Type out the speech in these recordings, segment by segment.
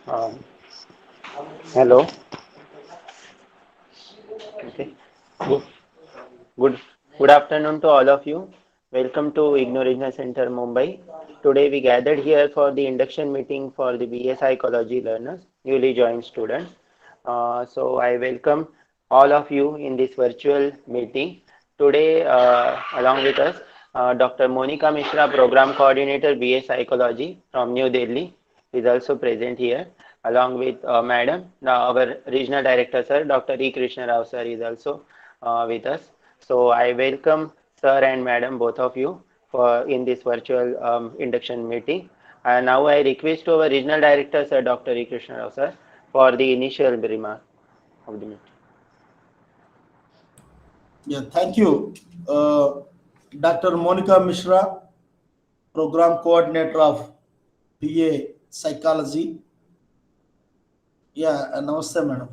Um, Hello. Okay. Good, good, good afternoon to all of you. Welcome to IGNOR Regional Center, Mumbai. Today we gathered here for the induction meeting for the BA Psychology learners, newly joined students. So I welcome all of you in this virtual meeting. Today, along with us, Dr. Monica Mishra, Program Coordinator, BA Psychology from New Delhi, is also present here, along with Madam, our Regional Director, Sir, Dr. E. Krishna Rao, Sir, is also with us. So I welcome Sir and Madam, both of you, for in this virtual induction meeting. And now I request our Regional Director, Sir, Dr. E. Krishna Rao, Sir, for the initial remark of the meeting. Yeah, thank you. Dr. Monica Mishra, Program Coordinator of BA Psychology. Yeah, namaste, madam.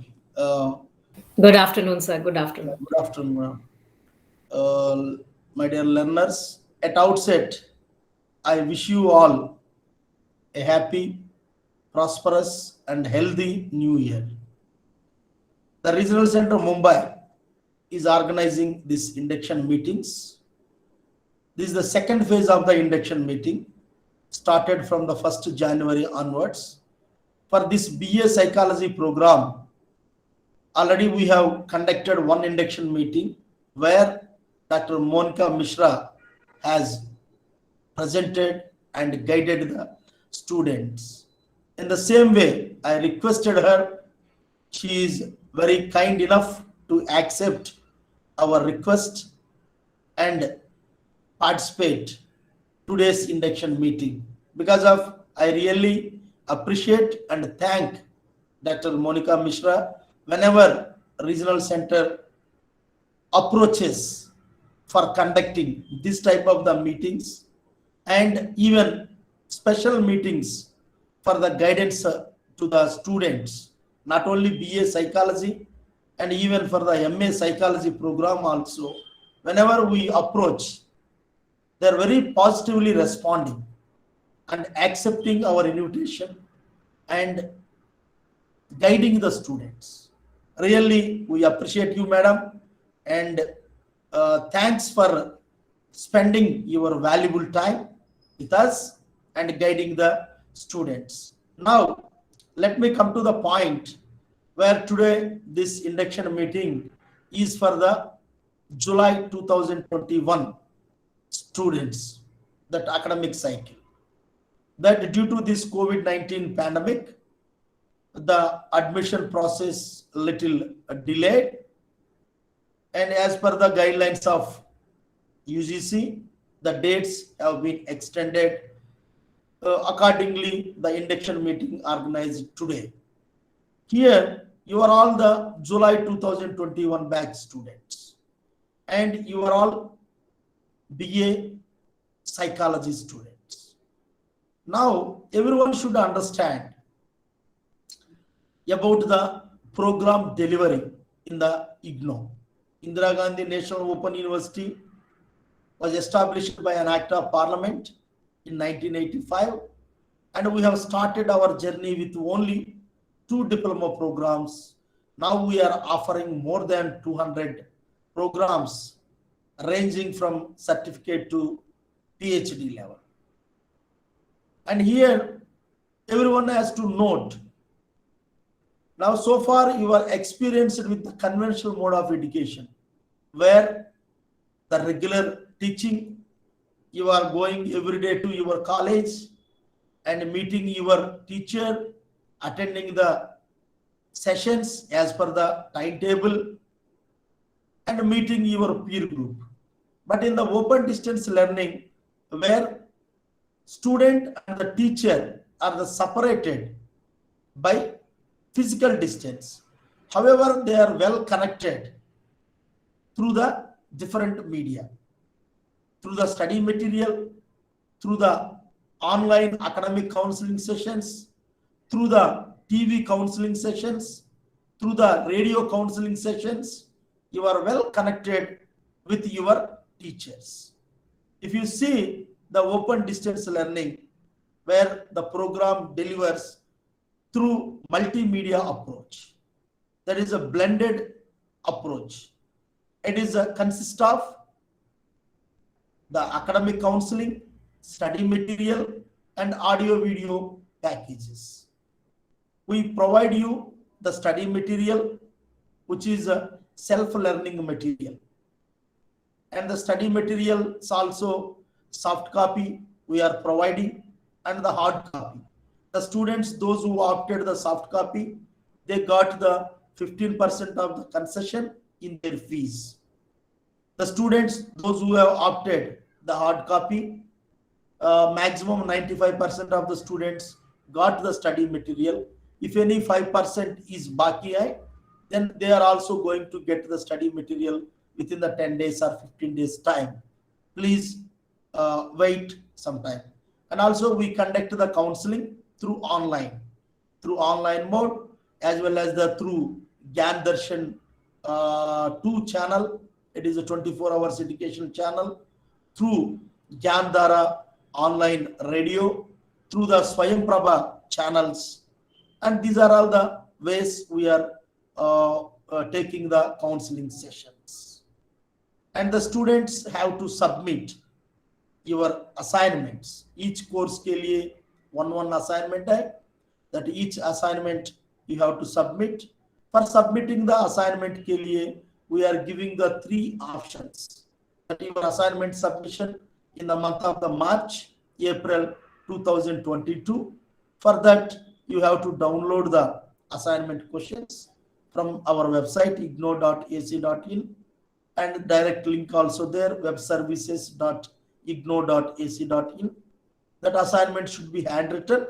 Good afternoon, sir. Good afternoon. Good afternoon, madam. My dear learners, at outset, I wish you all a happy, prosperous, and healthy new year. The Regional Center Mumbai is organizing these induction meetings. This is the second phase of the induction meeting, started from the 1st January onwards. For this BA Psychology program, already we have conducted one induction meeting where Dr. Monica Mishra has presented and guided the students. In the same way, I requested her, she is very kind enough to accept our request and participate today's induction meeting. Because of, I really appreciate and thank Dr. Monica Mishra whenever regional center approaches for conducting this type of the meetings and even special meetings for the guidance to the students, not only BA psychology and even for the MA psychology program also. Whenever we approach, they are very positively responding and accepting our invitation and guiding the students. Really, we appreciate you, madam, and thanks for spending your valuable time with us and guiding the students. Now, let me come to the point where today this induction meeting is for the July 2021 students, that academic cycle. That due to this COVID-19 pandemic, the admission process little delayed, and as per the guidelines of UGC, the dates have been extended. Accordingly, the induction meeting organized today. Here, you are all the July 2021 batch students, and you are all BA psychology students. Now, everyone should understand about the program delivery in the IGNO. Indira Gandhi National Open University was established by an act of parliament in 1985, and we have started our journey with only 2 diploma programs. Now we are offering more than 200 programs ranging from certificate to PhD level. And here everyone has to note, now so far you are experienced with the conventional mode of education where the regular teaching, you are going every day to your college and meeting your teacher, attending the sessions as per the timetable and meeting your peer group. But in the open distance learning, where student and the teacher are separated by physical distance, however they are well connected through the different media, through the study material, through the online academic counseling sessions, through the TV counseling sessions, through the radio counseling sessions. You are well connected with your teachers. If you see the open distance learning where the program delivers through multimedia approach. That is a blended approach. It is consists of the academic counseling, study material, and audio video packages. We provide you the study material, which is a self-learning material. And the study material is also soft copy we are providing and the hard copy. The students, those who opted the soft copy, they got the 15% of the concession in their fees. The students, those who have opted the hard copy, maximum 95% of the students got the study material. If any 5% is baki, then they are also going to get the study material within the 10 days or 15 days time. Please wait some time. And also we conduct the counseling through online mode, as well as the through Gyan Darshan 2 channel. It is a 24 hours education channel, through Gyan Dara online radio, through the Swayam Prabha channels. And these are all the ways we are taking the counseling sessions. And the students have to submit your assignments. Each course के लिए one assignment है. That each assignment you have to submit. For submitting the assignment के लिए, we are giving the 3 options. That your assignment submission in the month of the March, April 2022. For that, you have to download the assignment questions from our website igno.ac.in, and direct link also there, webservices.igno.ac.in. That assignment should be handwritten.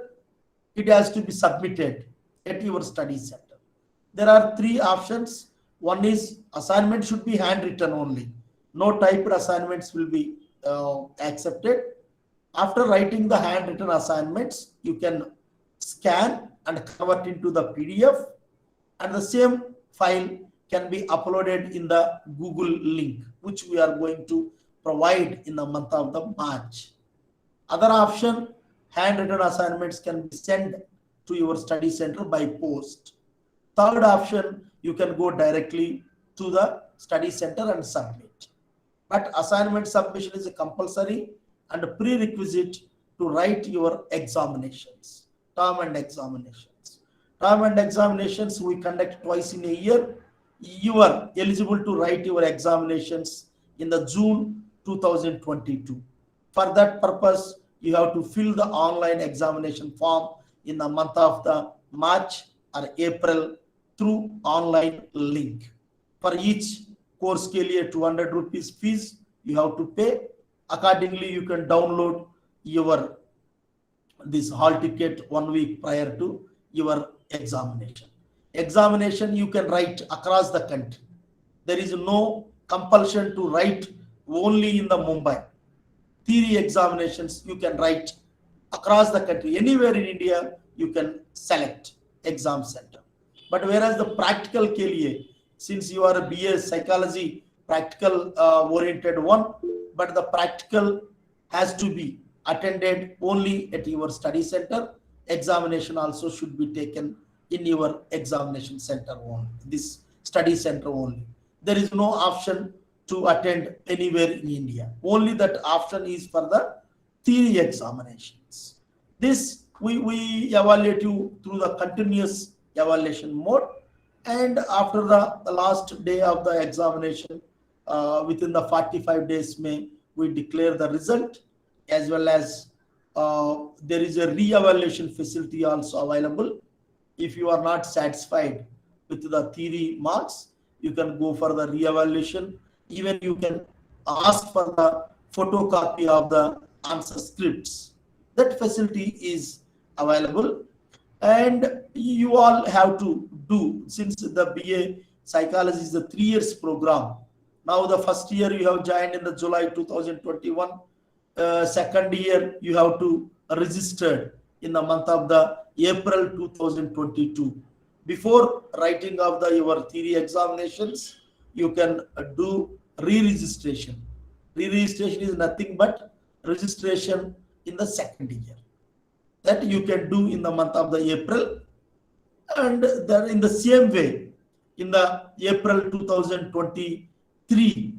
It has to be submitted at your study center. There are 3 options. One is assignment should be handwritten only. No typed assignments will be accepted. After writing the handwritten assignments, you can scan and convert into the PDF, and the same file can be uploaded in the Google link, which we are going to provide in the month of the March. Other option, handwritten assignments can be sent to your study center by post. Third option, you can go directly to the study center and submit. But assignment submission is a compulsory and a prerequisite to write your examinations, term and examinations. Term and examinations we conduct twice in a year. You are eligible to write your examinations in the June 2022. For that purpose, you have to fill the online examination form in the month of the March or April through online link. For each course के लिए 200 rupees fees you have to pay. Accordingly, you can download your this hall ticket 1 week prior to your examination. Examination you can write across the country. There is no compulsion to write only in the Mumbai. Theory examinations you can write across the country. Anywhere in India you can select exam center. But whereas the practical के लिए, since you are a BA psychology practical oriented one, but the practical has to be attended only at your study center. Examination also should be taken in your examination center only, this study center only. There is no option to attend anywhere in India. Only that option is for the theory examinations. This we evaluate you through the continuous evaluation mode, and after the last day of the examination, within the 45 days we declare the result, as well as there is a re-evaluation facility also available. If you are not satisfied with the theory marks, you can go for the re-evaluation. Even you can ask for the photocopy of the answer scripts. That facility is available, and you all have to do, since the BA psychology is a 3 years program. Now the first year you have joined in the July 2021. Second year you have to register in the month of the April 2022. Before writing of your theory examinations, you can do re-registration. Re-registration is nothing but registration in the second year. That you can do in the month of the April. And then in the same way, in the April 2023,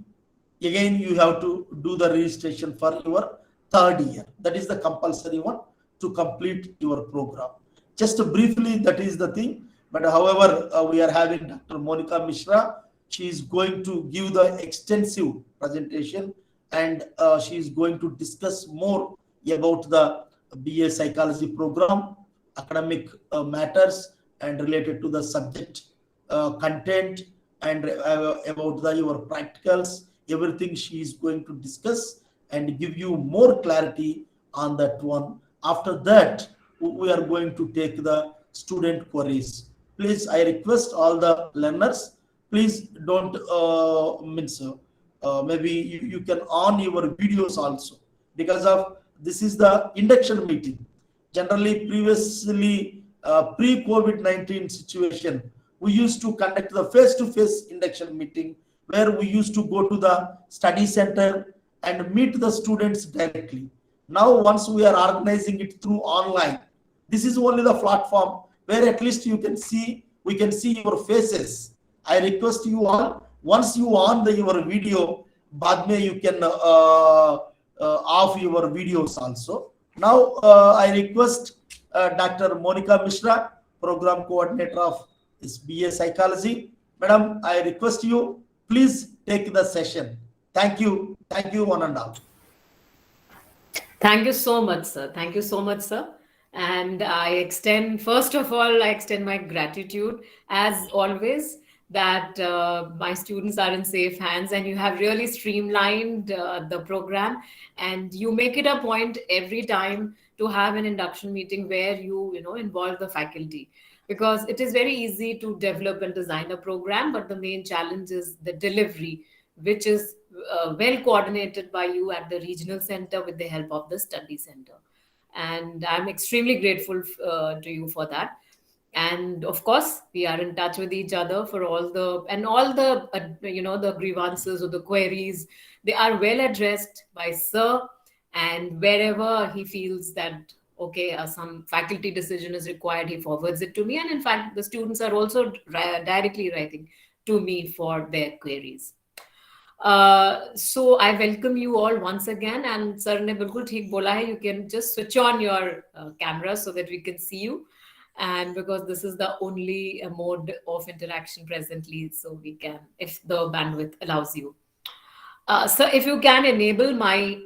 again you have to do the registration for your third year. That is the compulsory one to complete your program. Just briefly, that is the thing. But however, we are having Dr. Monica Mishra. She is going to give the extensive presentation, and she is going to discuss more about the BA Psychology program, academic matters, and related to the subject content, and about your practicals, everything she is going to discuss and give you more clarity on that one. After that, we are going to take the student queries. Please, I request all the learners, please don't maybe you can on your videos also, because of this is the induction meeting. Generally, previously, pre-COVID-19 situation, we used to conduct the face-to-face induction meeting, where we used to go to the study center and meet the students directly. Now, once we are organizing it through online, this is only the platform where at least we can see your faces. I request you all, once you on your video, बाद में you can off your videos also. Now, I request Dr. Monica Mishra, Program Coordinator of BA Psychology. Madam, I request you, please take the session. Thank you. Thank you, one and all. Thank you so much, sir. Thank you so much, sir. And first of all, I extend my gratitude, as always, that my students are in safe hands, and you have really streamlined the program, and you make it a point every time to have an induction meeting where you involve the faculty, because it is very easy to develop and design a program, but the main challenge is the delivery, which is well coordinated by you at the regional center with the help of the study center. And I'm extremely grateful to you for that. And of course, we are in touch with each other for all the grievances or the queries. They are well addressed by sir, and wherever he feels that okay, some faculty decision is required, he forwards it to me. And in fact, the students are also directly writing to me for their queries. So I welcome you all once again, and sir ne bilkul theek bola hai, you can just switch on your camera so that we can see you, and because this is the only mode of interaction presently, so we can, if the bandwidth allows you. So if you can enable my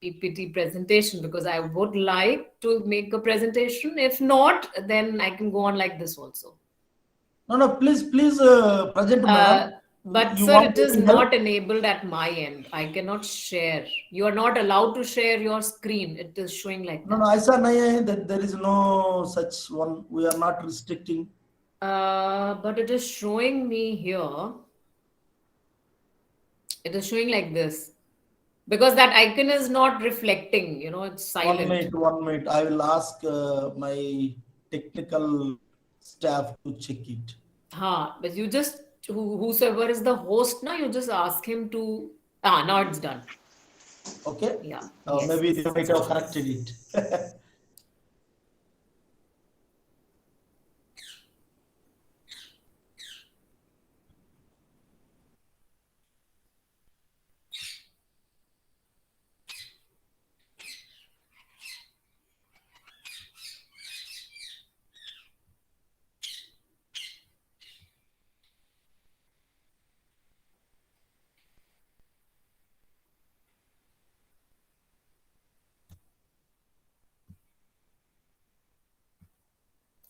PPT presentation, because I would like to make a presentation. If not, then I can go on like this also. No, please, present, madam. But You sir, want it is any help? not enabled at my end. I cannot share. You are not allowed to share your screen. It is showing like No, that. ऐसा नहीं है, that there is no such one. We are not restricting. But it is showing me here. It is showing like this. Because that icon is not reflecting, it's silent. 1 minute. I will ask my technical staff to check it. But you just, whosoever is the host now, you just ask him to, now it's done. Okay? Yeah. Maybe they might have corrected it.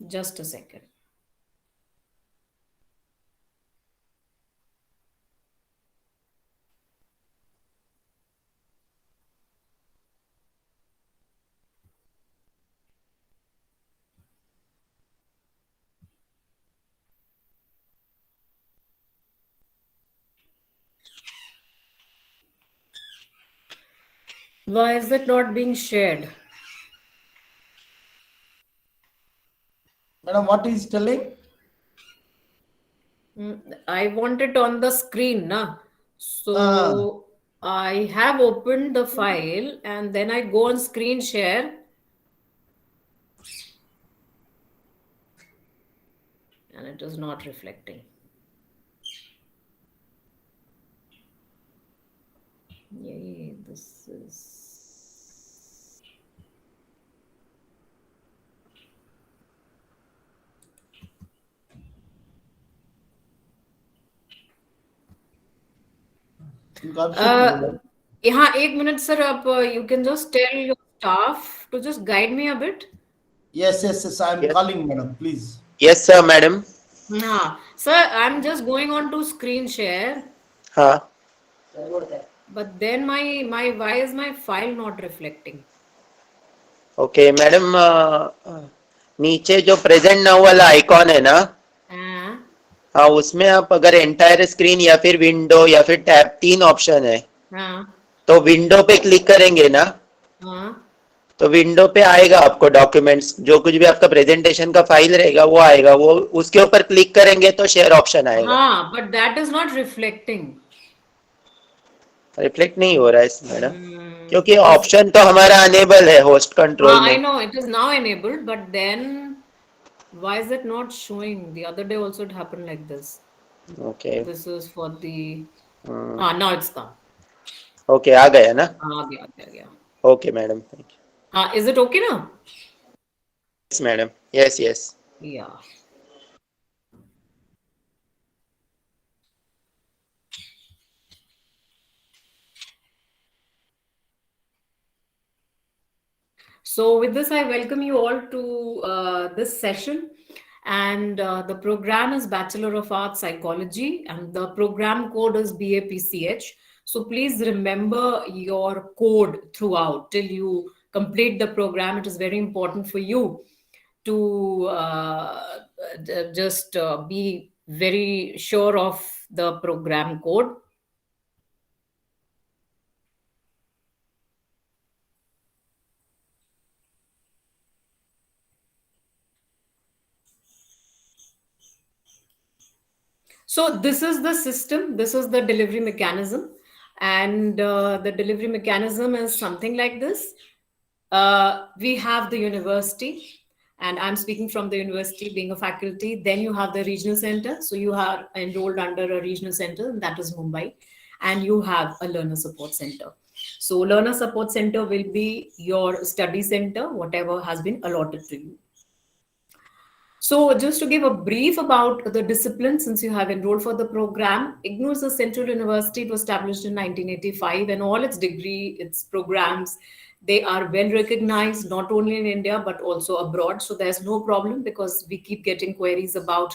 Just a second. Why is it not being shared? Madam, what is telling? I want it on the screen, na. So I have opened the file and then I go on screen share. and it is not reflecting. Yay, this is. हाँ, एक minute sir, आप you can just tell your staff to just guide me a bit. Yes, I'm Yes. calling, madam, please. Yes, sir, madam. हाँ, sir, I'm just going on to screen share, हाँ. but then my why is my file not reflecting? Okay madam, नीचे जो present now वाला icon है ना, हाँ, हाँ उसमें आप अगर एंटायर स्क्रीन या फिर विंडो या फिर टैब, 3 ऑप्शन है, हाँ, तो विंडो पे क्लिक करेंगे ना, हाँ. तो विंडो पे आएगा आपको डॉक्यूमेंट्स, जो कुछ भी आपका प्रेजेंटेशन का फाइल रहेगा वो आएगा, वो उसके ऊपर क्लिक करेंगे तो शेयर ऑप्शन आएगा. हाँ, but that is not reflecting. Reflect नहीं हो रहा है मैडम, क्योंकि It is. ऑप्शन तो हमारा अनेबल है होस्ट कंट्रोल I में. know it is now enabled, but then why is it not showing? The other day also it happened like this. Okay. This is for the. Now it's come. Okay, आ गया ना. आ गया. Okay madam, thank you. Is it okay now? Yes madam, yes yes. Yeah. So with this, I welcome you all to this session. And the program is Bachelor of Arts Psychology, and the program code is BAPCH. So please remember your code throughout till you complete the program. It is very important for you to just be very sure of the program code. So this is the system, this is the delivery mechanism, and the delivery mechanism is something like this. We have the university, and I'm speaking from the university being a faculty. Then you have the regional center. So you are enrolled under a regional center, and that is Mumbai, and you have a learner support center. So learner support center will be your study center, whatever has been allotted to you. So just to give a brief about the discipline, since you have enrolled for the program, IGNOU is a central university. It was established in 1985, and all its degree, its programs, they are well recognized, not only in India, but also abroad. So there's no problem because we keep getting queries about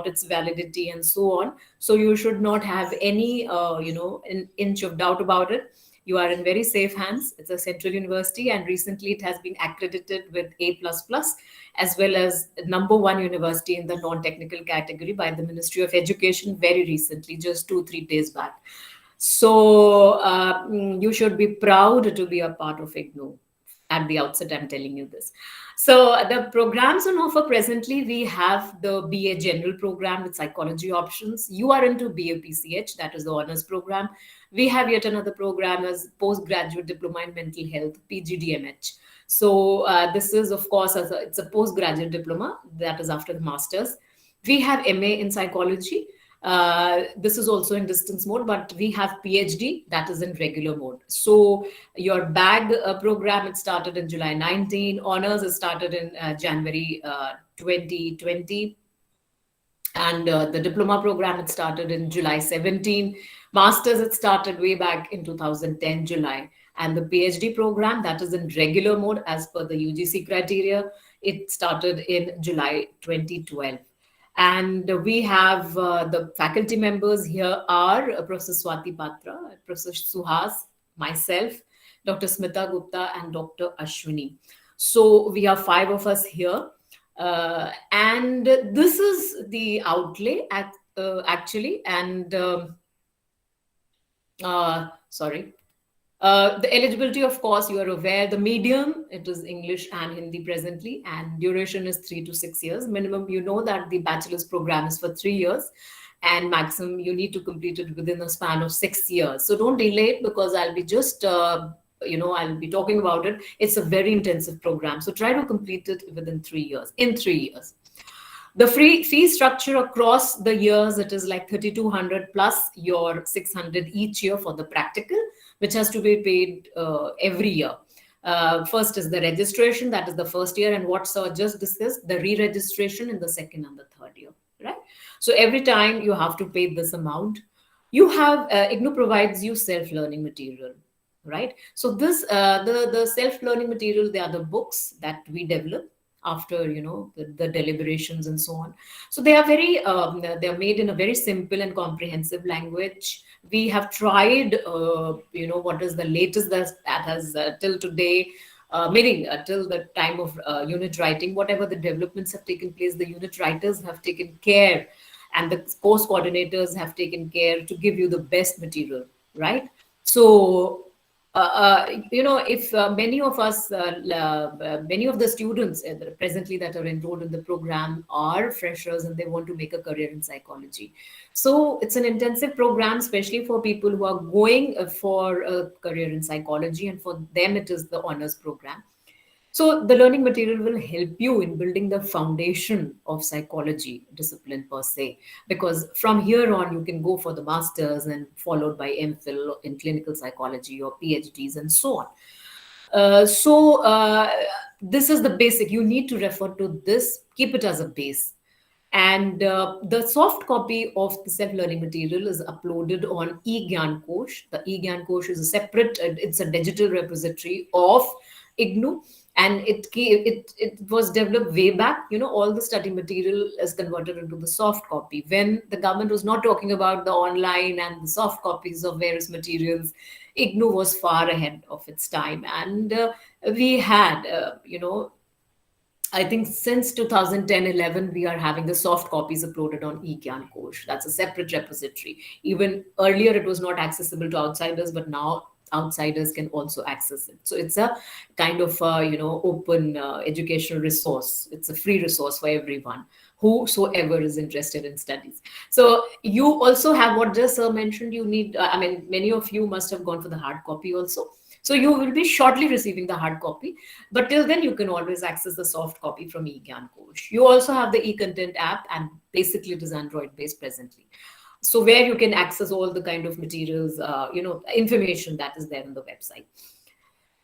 its validity and so on. So you should not have any, an inch of doubt about it. You are in very safe hands. It's a central university, and recently it has been accredited with A++, as well as #1 university in the non-technical category by the Ministry of Education very recently, just 2-3 days back. So you should be proud to be a part of IGNOU. At the outset, I'm telling you this. So the programs on offer presently, we have the BA General program with psychology options. You are into BAPCH, that is the honors program. We have yet another program as postgraduate diploma in mental health, PGDMH. So this is, of course, it's a postgraduate diploma, that is after the master's. We have MA in psychology. This is also in distance mode, but we have PhD, that is in regular mode. So your BAG program, it started in July 19. Honors is started in January 2020. And the diploma program, it started in July 17. Masters, it started way back in 2010, July. And the PhD program, that is in regular mode as per the UGC criteria, it started in July 2012. And we have the faculty members here are Professor Swati Patra, Professor Suhas, myself, Dr. Smita Gupta, and Dr. Ashwini. So we have 5 of us here. And this is the outlay actually. And sorry. The eligibility, of course, you are aware, the medium, it is English and Hindi presently, and duration is 3 to 6 years. Minimum, you know that the bachelor's program is for 3 years, and maximum you need to complete it within a span of 6 years. So don't delay it, because I'll be just, I'll be talking about it. It's a very intensive program. So try to complete it within 3 years, in 3 years. The fee structure across the years, it is like 3,200 plus your 600 each year for the practical, which has to be paid every year. First is the registration, that is the first year, and what Sir just discussed, the re-registration in the second and the third year, right? So every time you have to pay this amount. You have IGNOU provides you self-learning material, right? So this the self-learning material, they are the books that we develop after the deliberations and so on. So they are they are made in a very simple and comprehensive language. We have tried what is the latest that has till today, meaning till the time of unit writing, whatever the developments have taken place, the unit writers have taken care, and the course coordinators have taken care to give you the best material, right? So if many of us, many of the students presently that are enrolled in the program are freshers and they want to make a career in psychology. So it's an intensive program, especially for people who are going for a career in psychology, and for them it is the honors program. So the learning material will help you in building the foundation of psychology discipline per se, because from here on you can go for the masters and followed by MPhil in clinical psychology or PhDs and so on. This is the basic. You need to refer to this, keep it as a base. And the soft copy of the self-learning material is uploaded on eGyan Kosh. The eGyan Kosh is a separate, it's a digital repository of IGNOU, and it was developed way back. All the study material is converted into the soft copy. When the government was not talking about the online and the soft copies of various materials, IGNOU was far ahead of its time. And we had, I think since 2010-11, we are having the soft copies uploaded on eGyan Kosh. That's a separate repository. Even earlier, it was not accessible to outsiders, but now outsiders can also access it. So it's a kind of open educational resource. It's a free resource for everyone, whosoever is interested in studies. So you also have what just Sir mentioned. You need, many of you must have gone for the hard copy also. So you will be shortly receiving the hard copy, but till then you can always access the soft copy from eGyan Kosh. You also have the eContent app, and basically it is Android based presently. So where you can access all the kind of materials, information that is there on the website.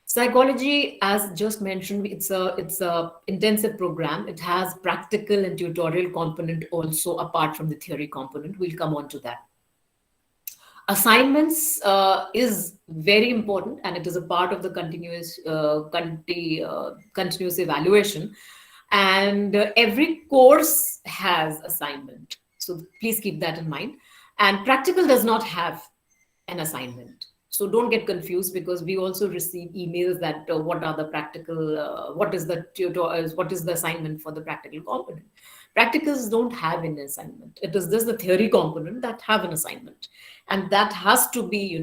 Psychology, as just mentioned, it's a intensive program. It has practical and tutorial component also apart from the theory component. We'll come on to that. Assignments is very important, and it is a part of the continuous evaluation. And every course has assignment. So please keep that in mind. And practical does not have an assignment. So don't get confused, because we also receive emails that what are the practical, what is the assignment for the practical component. Practicals don't have an assignment. It is just the theory component that have an assignment, and that has to be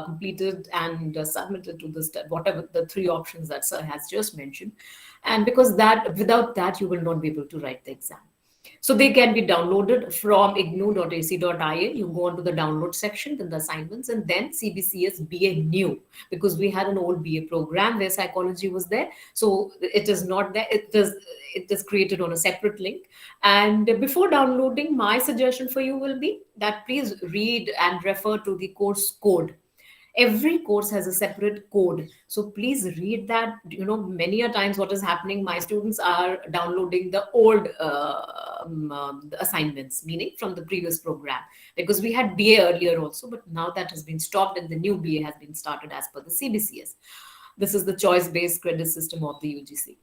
completed and submitted to the whatever the three options that Sir has just mentioned. And because that, without that, you will not be able to write the exam. So they can be downloaded from ignou.ac.in. You go onto the download section, then the assignments, and then CBCS BA new, because we had an old BA program where psychology was there. So it is not there. It is created on a separate link. And before downloading, my suggestion for you will be that please read and refer to the course code. Every course has a separate code, so please read that. Many a times what is happening, my students are downloading the old assignments, meaning from the previous program, because we had BA earlier also, but now that has been stopped and the new BA has been started as per the CBCS. This is the choice based credit system of the UGC.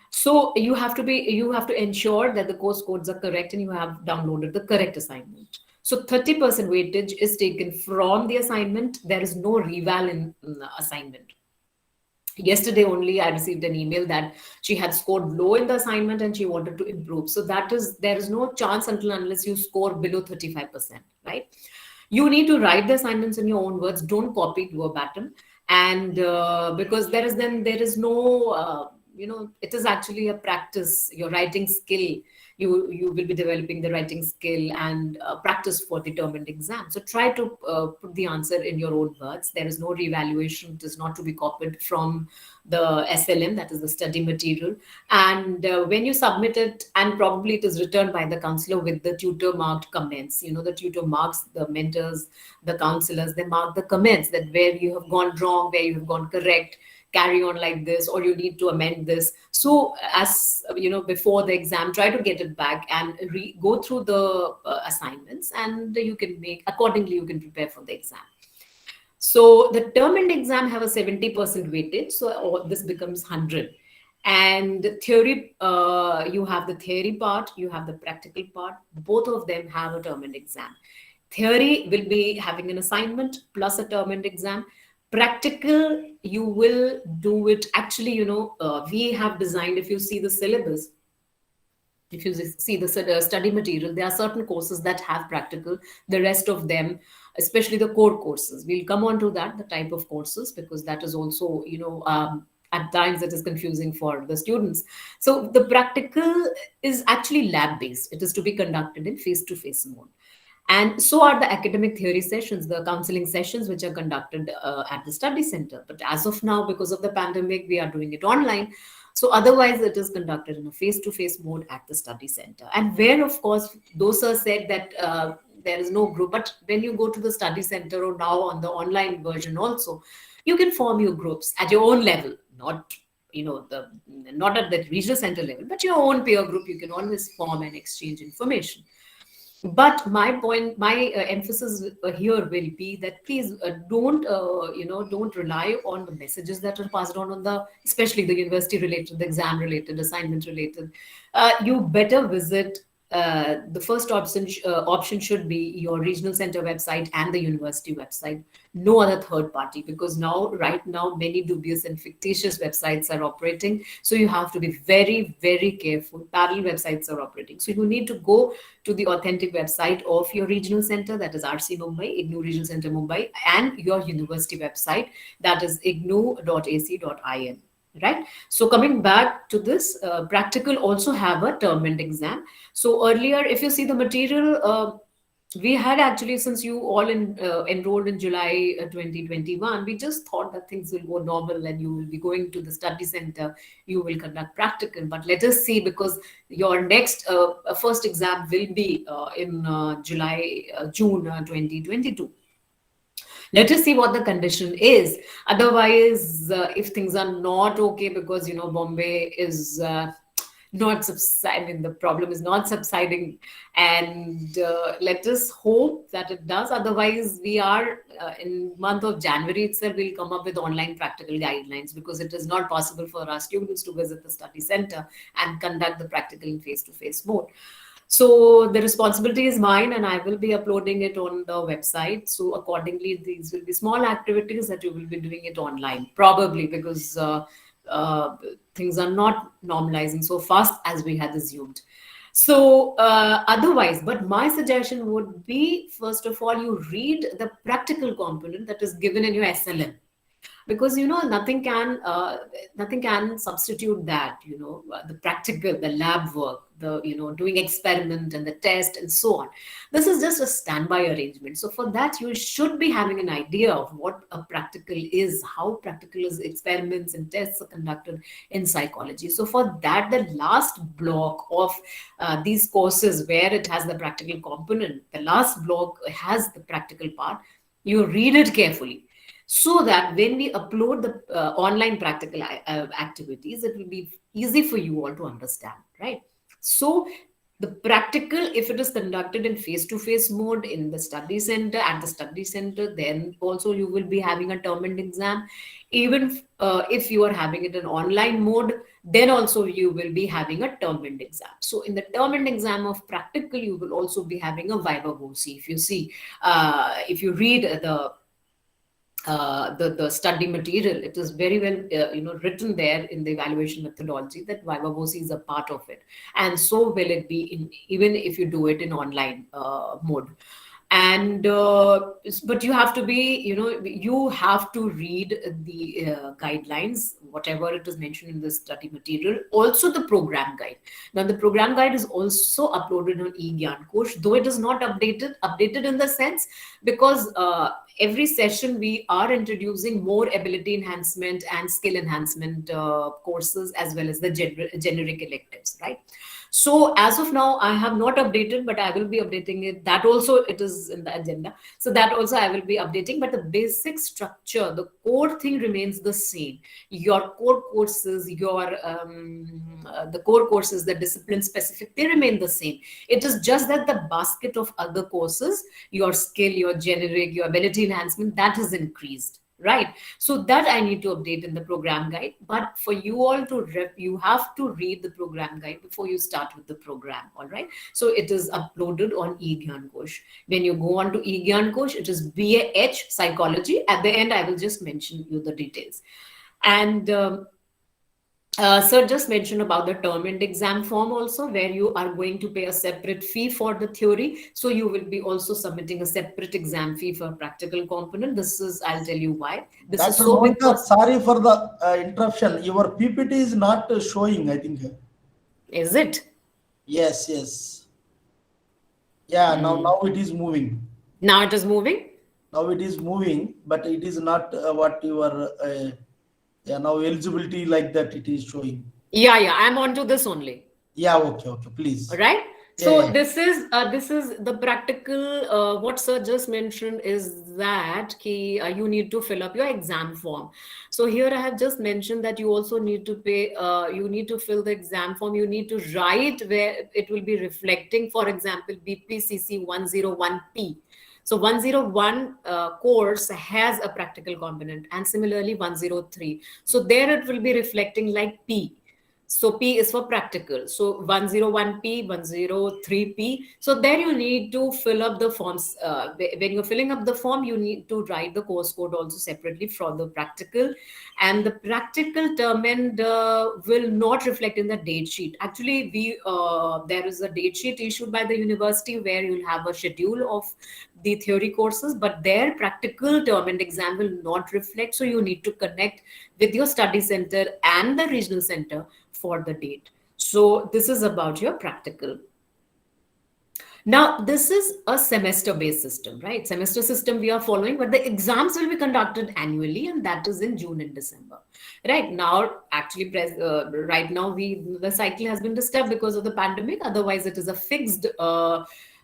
So you have to ensure that the course codes are correct and you have downloaded the correct assignment. So 30% weightage is taken from the assignment. There is no reval in assignment. Yesterday only I received an email that she had scored low in the assignment and she wanted to improve. So there is no chance unless you score below 35%, right? You need to write the assignments in your own words. Don't copy it verbatim. And because there is no it is actually a practice. Your writing skill, you will be developing the writing skill and practice for determined exam. So try to put the answer in your own words. There is no revaluation. It is not to be copied from the SLM, that is the study material. And when you submit it, and probably it is returned by the counselor with the tutor marked comments. The tutor marks, the mentors, the counselors, they mark the comments that where you have gone wrong, where you have gone correct, carry on like this, or you need to amend this. So as before the exam, try to get it back and go through the assignments, and you can make accordingly, you can prepare for the exam. So the term and exam have a 70% weightage, so this becomes 100. And theory, you have the theory part, you have the practical part. Both of them have a term and exam. Theory will be having an assignment plus a term and exam. Practical, you will do it. Actually, we have designed, if you see the syllabus, if you see the study material, there are certain courses that have practical. The rest of them, especially the core courses, we'll come on to that, the type of courses, because that is also, at times it is confusing for the students. So the practical is actually lab based. It is to be conducted in face-to-face mode. And so are the academic theory sessions, the counseling sessions, which are conducted at the study center. But as of now, because of the pandemic, we are doing it online. So otherwise, it is conducted in a face-to-face mode at the study center. And where, of course, those are said that there is no group. But when you go to the study center, or now on the online version also, you can form your groups at your own level, not not at the regional center level, but your own peer group. You can always form and exchange information. But my point, my emphasis here will be that please don't rely on the messages that are passed on the, especially the university related, the exam related, assignment related. You better visit. The first option should be your regional center website and the university website. No other third party, because right now, many dubious and fictitious websites are operating. So you have to be very, very careful. Parallel websites are operating. So you need to go to the authentic website of your regional center, that is RC Mumbai, IGNOU Regional Center Mumbai, and your university website, that is ignou.ac.in. Right. So coming back to this, practical also have a term and exam. So earlier, if you see the material, we had actually, since you all enrolled in July 2021, we just thought that things will go normal and you will be going to the study center, you will conduct practical. But let us see, because your next first exam will be in June 2022. Let us see what the condition is. Otherwise, if things are not okay, because Bombay is not subsiding, the problem is not subsiding, and let us hope that it does. Otherwise, we are in month of January itself, we'll come up with online practical guidelines, because it is not possible for our students to visit the study center and conduct the practical in face-to-face mode. So the responsibility is mine, and I will be uploading it on the website. So accordingly, these will be small activities that you will be doing it online, probably, because things are not normalizing so fast as we had assumed. So otherwise, but my suggestion would be, first of all, you read the practical component that is given in your SLM. Because nothing can substitute that, the practical, the lab work, the doing experiment and the test and so on. This is just a standby arrangement. So for that, you should be having an idea of what a practical is, how practical is, experiments and tests are conducted in psychology. So for that, the last block of these courses where it has the practical component, the last block has the practical part. You read it carefully, so that when we upload the online practical activities, it will be easy for you all to understand, right? So the practical, if it is conducted in face-to-face mode in the study center, at the study center, then also you will be having a term and exam. Even if you are having it in online mode, then also you will be having a term and exam. So in the term and exam of practical, you will also be having a viva voce. If you see, if you read the study material, it is very well written there in the evaluation methodology that viva voce is a part of it, and so will it be in, even if you do it in online mode. And but you have to be, you have to read the guidelines, whatever it is mentioned in the study material, also the program guide. Now the program guide is also uploaded on eGyan course, though it is not updated in the sense, because every session we are introducing more ability enhancement and skill enhancement courses, as well as the generic electives, right? So as of now, I have not updated, but I will be updating it. That also it is in the agenda. So that also I will be updating. But the basic structure, the core thing remains the same. Your core courses, the core courses, the discipline specific, they remain the same. It is just that the basket of other courses, your skill, your generic, your ability enhancement, that has increased. Right. So that I need to update in the program guide. But for you all to you have to read the program guide before you start with the program. All right. So it is uploaded on eGyan Kosh. When you go on to eGyan Kosh, it is BAPCH Psychology. At the end, I will just mention you the details. And sir just mentioned about the term and exam form also, where you are going to pay a separate fee for the theory. So you will be also submitting a separate exam fee for practical component. This is, I'll tell you why. This is Dr. so Monica, because, sorry for the interruption. Your PPT is not showing, I think. is it? Yes, yes. Yeah, Mm. now it is moving. Now it is moving? Now it is moving, but it is not what you are, yeah, now eligibility like that it is showing. Yeah, I'm on to this only. Yeah, okay, All please. right. Yeah, So this is the practical. What sir just mentioned is that you need to fill up your exam form. So here I have just mentioned that you also need to pay. You need to fill the exam form. You need to write where it will be reflecting. For example, BPCC 101P. So 101 course has a practical component, and similarly 103. So there it will be reflecting like P. So P is for practical. So 101P, 103P. So there you need to fill up the forms. When you're filling up the form, you need to write the course code also separately for the practical. And the practical term and will not reflect in the date sheet. Actually, there is a date sheet issued by the university where you'll have a schedule of the theory courses, but their practical term and exam will not reflect. So you need to connect with your study center and the regional center for the date. So this is about your practical. Now, this is a semester based system, right? Semester system we are following, but the exams will be conducted annually, and that is in June and December. Right now, actually, right now, the cycle has been disturbed because of the pandemic. Otherwise, it is a fixed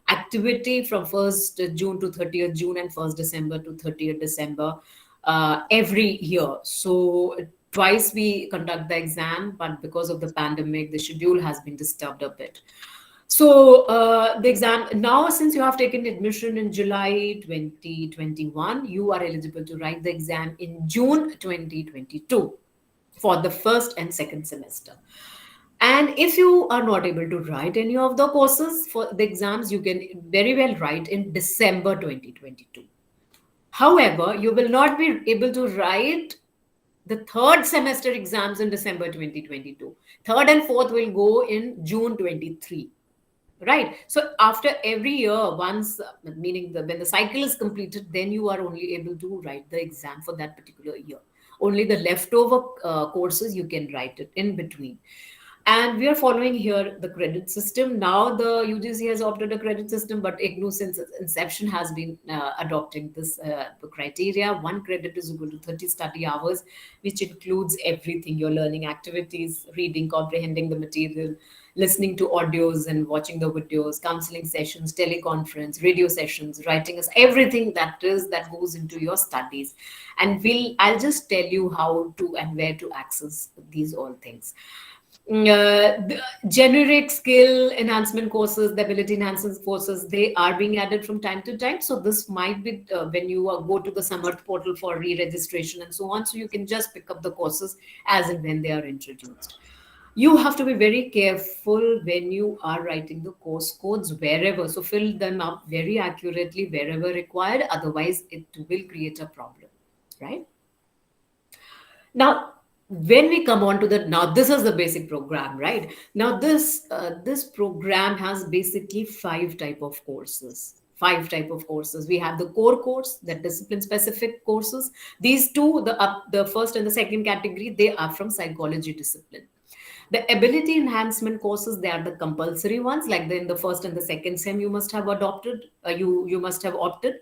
activity from 1st June to 30th June and 1st December to 30th December every year. So twice we conduct the exam, but because of the pandemic, the schedule has been disturbed a bit. So the exam now, since you have taken admission in July 2021, you are eligible to write the exam in June 2022 for the first and second semester. And if you are not able to write any of the courses for the exams, you can very well write in December 2022. However, you will not be able to write the third semester exams in December 2022. Third and fourth will go in June 23. Right. So after every year, once, meaning when the cycle is completed, then you are only able to write the exam for that particular year. Only the leftover courses you can write it in between. And we are following here the credit system. Now the UGC has opted a credit system, but IGNOU since its inception has been adopting this criteria. One credit is equal to 30 study hours, which includes everything: your learning activities, reading, comprehending the material, listening to audios and watching the videos, counseling sessions, teleconference, radio sessions, writing, is everything that goes into your studies. And I'll just tell you how to and where to access these all things. The generic skill enhancement courses, the ability enhancement courses, they are being added from time to time. So this might be when you go to the Samarth portal for re-registration and so on. So you can just pick up the courses as and when they are introduced. You have to be very careful when you are writing the course codes wherever. So fill them up very accurately wherever required. Otherwise, it will create a problem, right? Now, when we come on to now this is the basic program, right? Now this program has basically 5 type of courses. five type of courses. We have the core course, the discipline specific courses. These two, the first and the second category, they are from psychology discipline. The ability enhancement courses, they are the compulsory ones, like in the first and the second sem you must have adopted, you must have opted.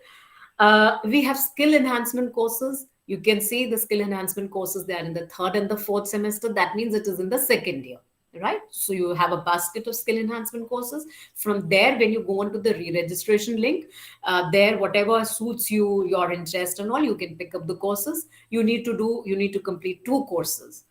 We have skill enhancement courses. You can see the skill enhancement courses, they are in the third and the fourth semester. That means it is in the second year, right? So you have a basket of skill enhancement courses. From there, when you go on to the re-registration link, there, whatever suits you, your interest and all, you can pick up the courses. You need to complete two courses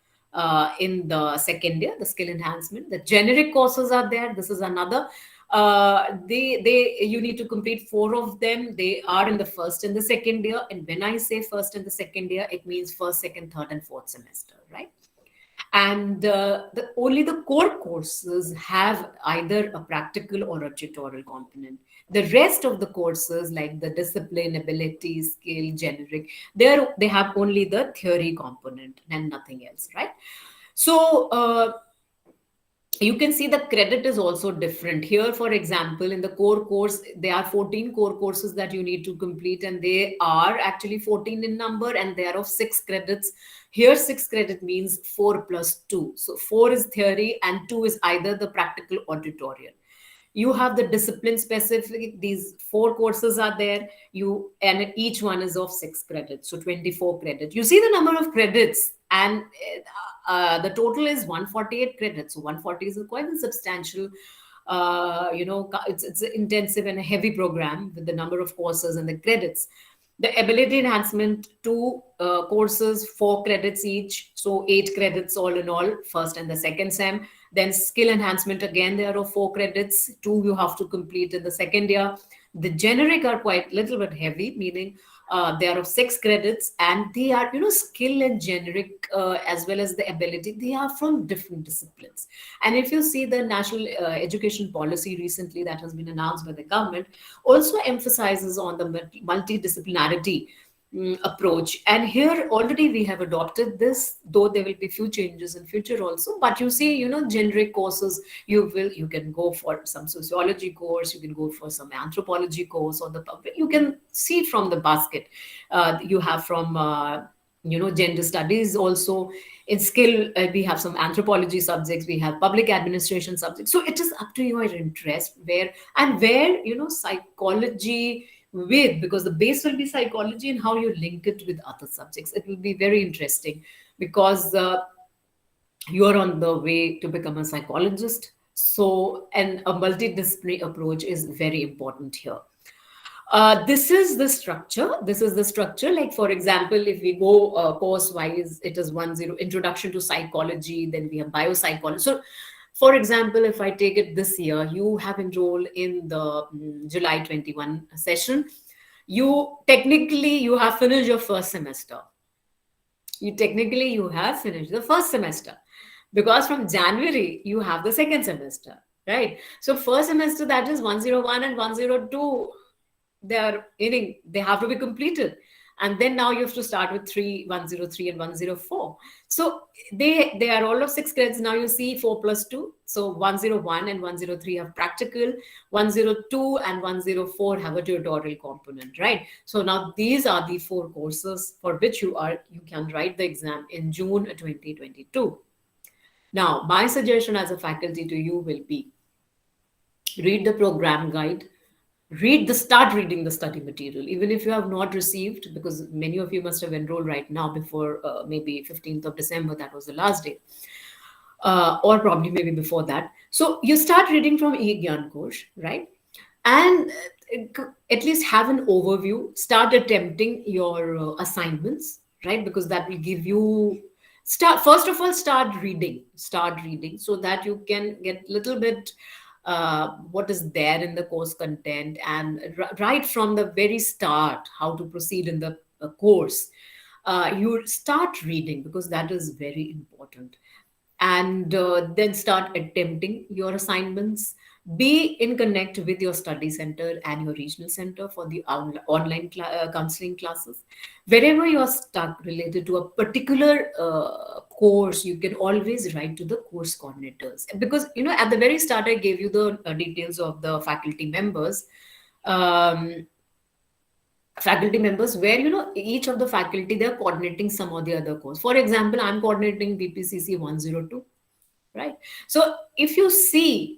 in the second year, the skill enhancement. The generic courses are there. This is another. They you need to complete four of them. They are in the first and the second year. And when I say first and the second year, it means first, second, third, and fourth semester, right? And only the core courses have either a practical or a tutorial component. The rest of the courses, like the discipline, ability, skill, generic, they have only the theory component and nothing else, right? So you can see the credit is also different here. For example, in the core course, there are 14 core courses that you need to complete, and they are actually 14 in number, and they are of 6 credits. Here 6 credit means 4 plus 2. So 4 is theory and 2 is either the practical or tutorial. You have the discipline specific, these 4 courses are there, and each one is of 6 credits, so 24 credits. You see the number of credits, and the total is 148 credits. So 140 is quite a substantial, it's an intensive and a heavy program with the number of courses and the credits. The ability enhancement, 2 courses, 4 credits each, so 8 credits all in all, first and the second sem. Then skill enhancement, again, there are 4 credits, 2 you have to complete in the second year. The generic are quite little bit heavy, meaning they are of 6 credits, and they are, skill and generic as well as the ability, they are from different disciplines. And if you see the national education policy recently that has been announced by the government, also emphasizes on the multidisciplinarity approach. And here already we have adopted this, though there will be few changes in future also. But you see, generic courses, you can go for some sociology course, you can go for some anthropology course, or you can see from the basket. You have from gender studies also. In skill, we have some anthropology subjects, we have public administration subjects. So it is up to your interest where psychology because the base will be psychology, and how you link it with other subjects. It will be very interesting, because you are on the way to become a psychologist. So, and a multidisciplinary approach is very important here. This is the structure. Like, for example, if we go course wise, it is 10 introduction to psychology, then we have biopsychology. So for example, if I take it this year, you have enrolled in the July 21 session. You have finished your first semester. You have finished the first semester, because from January you have the second semester, right? So first semester, that is 101 and 102, they have to be completed. And then now you have to start with 103 and 104. So they are all of 6 credits. Now you see 4 plus 2. So 101 and 103 have practical, 102 and 104 have a tutorial component, right? So now these are the 4 courses for which you can write the exam in June 2022. Now, my suggestion as a faculty to you will be, read the program guide, start reading the study material, even if you have not received, because many of you must have enrolled right now before maybe 15th of December, that was the last day, or probably maybe before that. So you start reading from e-Gyan course, right? And at least have an overview, start attempting your assignments, right? Because that will give you, first of all, start reading so that you can get a little bit what is there in the course content, and right from the very start, how to proceed in the course. You start reading, because that is very important. And then start attempting your assignments. Be in connect with your study center and your regional center for the online counseling classes. Wherever you are stuck related to a particular course, you can always write to the course coordinators, because at the very start I gave you the details of the faculty members. um, faculty members, where each of the faculty, they're coordinating some or the other course. For example, I'm coordinating BPCC 102, right? So if you see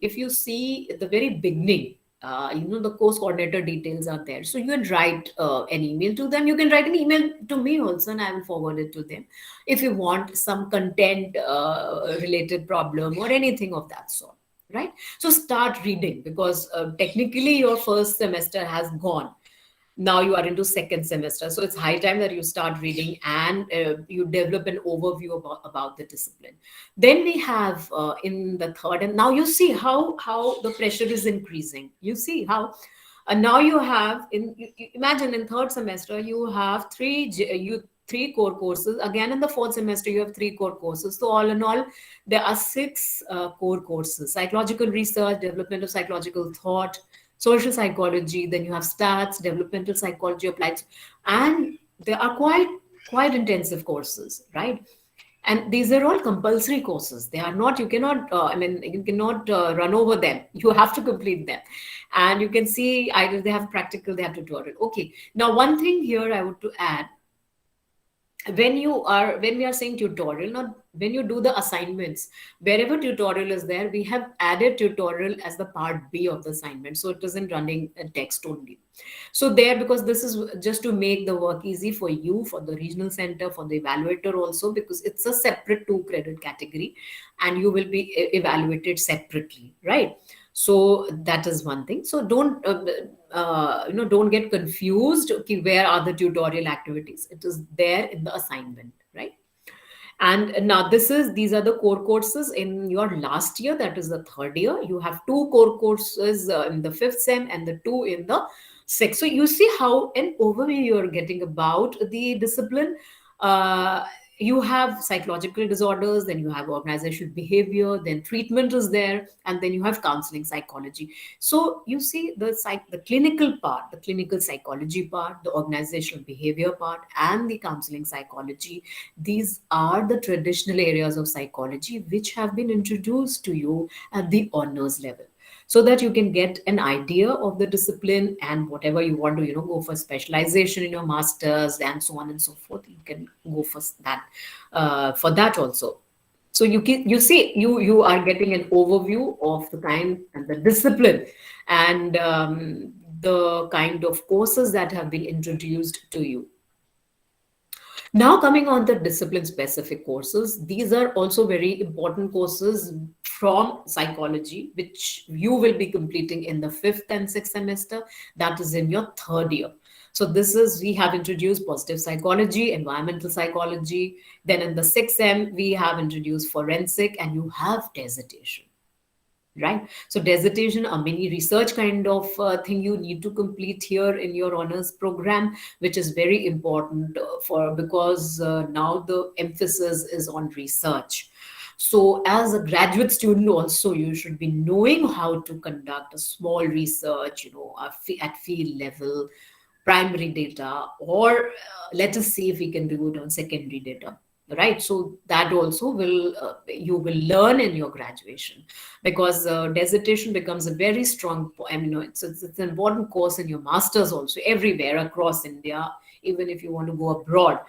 at the very beginning, the course coordinator details are there, so you can write an email to them. You can write an email to me also, and I will forward it to them if you want some content related problem or anything of that sort, right? So start reading, because technically your first semester has gone. Now you are into second semester, so it's high time that you start reading, and you develop an overview about the discipline. Then we have in the third, and now you see how the pressure is increasing. You see how now you have imagine in third semester you have three core courses. Again, in the fourth semester you have three core courses. So all in all, there are six core courses: psychological research, development of psychological thought, social psychology, then you have stats, developmental psychology, applied, and they are quite intensive courses, right? And these are all compulsory courses. They are not, you cannot you cannot run over them. You have to complete them. And you can see either they have practical, they have tutorial. Okay, now one thing here I would to add, when we are saying tutorial, not when you do the assignments, wherever tutorial is there, we have added tutorial as the part B of the assignment, so it isn't running a text only. So there, because this is just to make the work easy for you, for the regional center, for the evaluator also, because it's a separate 2 credit category, and you will be evaluated separately, right? So that is one thing. So don't get confused. Okay, where are the tutorial activities? It is there in the assignment, right? And now these are the core courses in your last year, that is the third year. You have 2 core courses in the fifth sem and the 2 in the sixth. So you see how an overview you're getting about the discipline. Uh, you have psychological disorders, then you have organizational behavior, then treatment is there, and then you have counseling psychology. So you see the clinical part, the clinical psychology part, the organizational behavior part, and the counseling psychology. These are the traditional areas of psychology which have been introduced to you at the honors level, so that you can get an idea of the discipline, and whatever you want to go for specialization in your masters and so on and so forth, you can go for that also. So you see, you are getting an overview of the kind and the discipline, and the kind of courses that have been introduced to you. Now, coming on the discipline specific courses, these are also very important courses from psychology, which you will be completing in the fifth and sixth semester, that is in your third year. So we have introduced positive psychology, environmental psychology. Then in the sixth sem, we have introduced forensic, and you have dissertation, right? So dissertation, a mini research kind of thing you need to complete here in your honors program, which is very important for because now the emphasis is on research. So as a graduate student also, you should be knowing how to conduct a small research, at field level, primary data, or let us see if we can do it on secondary data, right? So that also will you will learn in your graduation, because dissertation becomes a very strong it's an important course in your masters also, everywhere across India, even if you want to go abroad.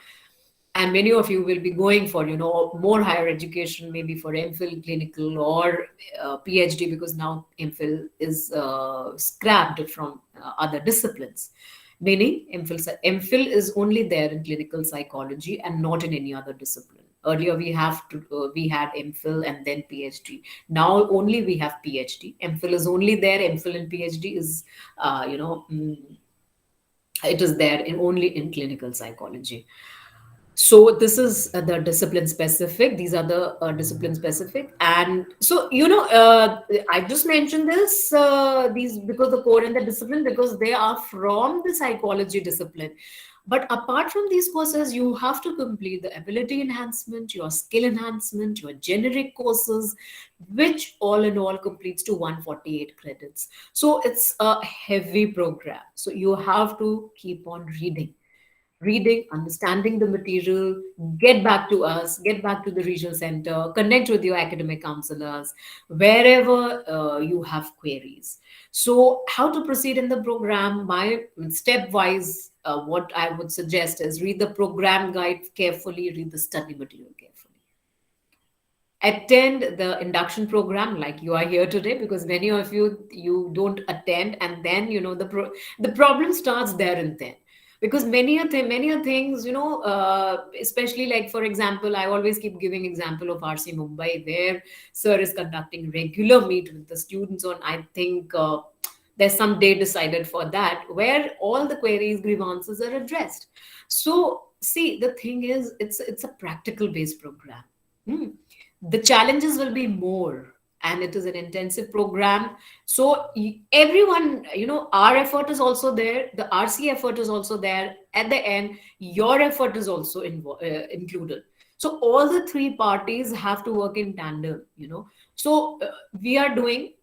And many of you will be going for more higher education, maybe for MPhil clinical, or PhD, because now MPhil is scrapped from other disciplines, meaning MPhil is only there in clinical psychology and not in any other discipline. Earlier we had MPhil and then PhD. Now only we have PhD. MPhil is only there. MPhil and PhD is it is there only in clinical psychology. So this is the discipline specific. These are the discipline specific. And so I just mentioned these because the core and the discipline, because they are from the psychology discipline. But apart from these courses, you have to complete the ability enhancement, your skill enhancement, your generic courses, which all in all completes to 148 credits. So it's a heavy program, so you have to keep on reading. reading, understanding the material, get back to us, get back to the regional center, connect with your academic counselors wherever you have queries. So, how to proceed in the program? My stepwise, what I would suggest is read the program guide carefully, read the study material carefully, attend the induction program like you are here today, because many of you don't attend, and then the problem starts there and then, because many a things, especially like, for example, I always keep giving example of RC Mumbai, where sir is conducting regular meet with the students on, I think, there's some day decided for that, where all the queries, grievances are addressed. So see, the thing is, it's a practical based program. Hmm. The challenges will be more, and it is an intensive program. So everyone, our effort is also there, the RC effort is also there, at the end your effort is also included. So all the three parties have to work in tandem. So we are doing,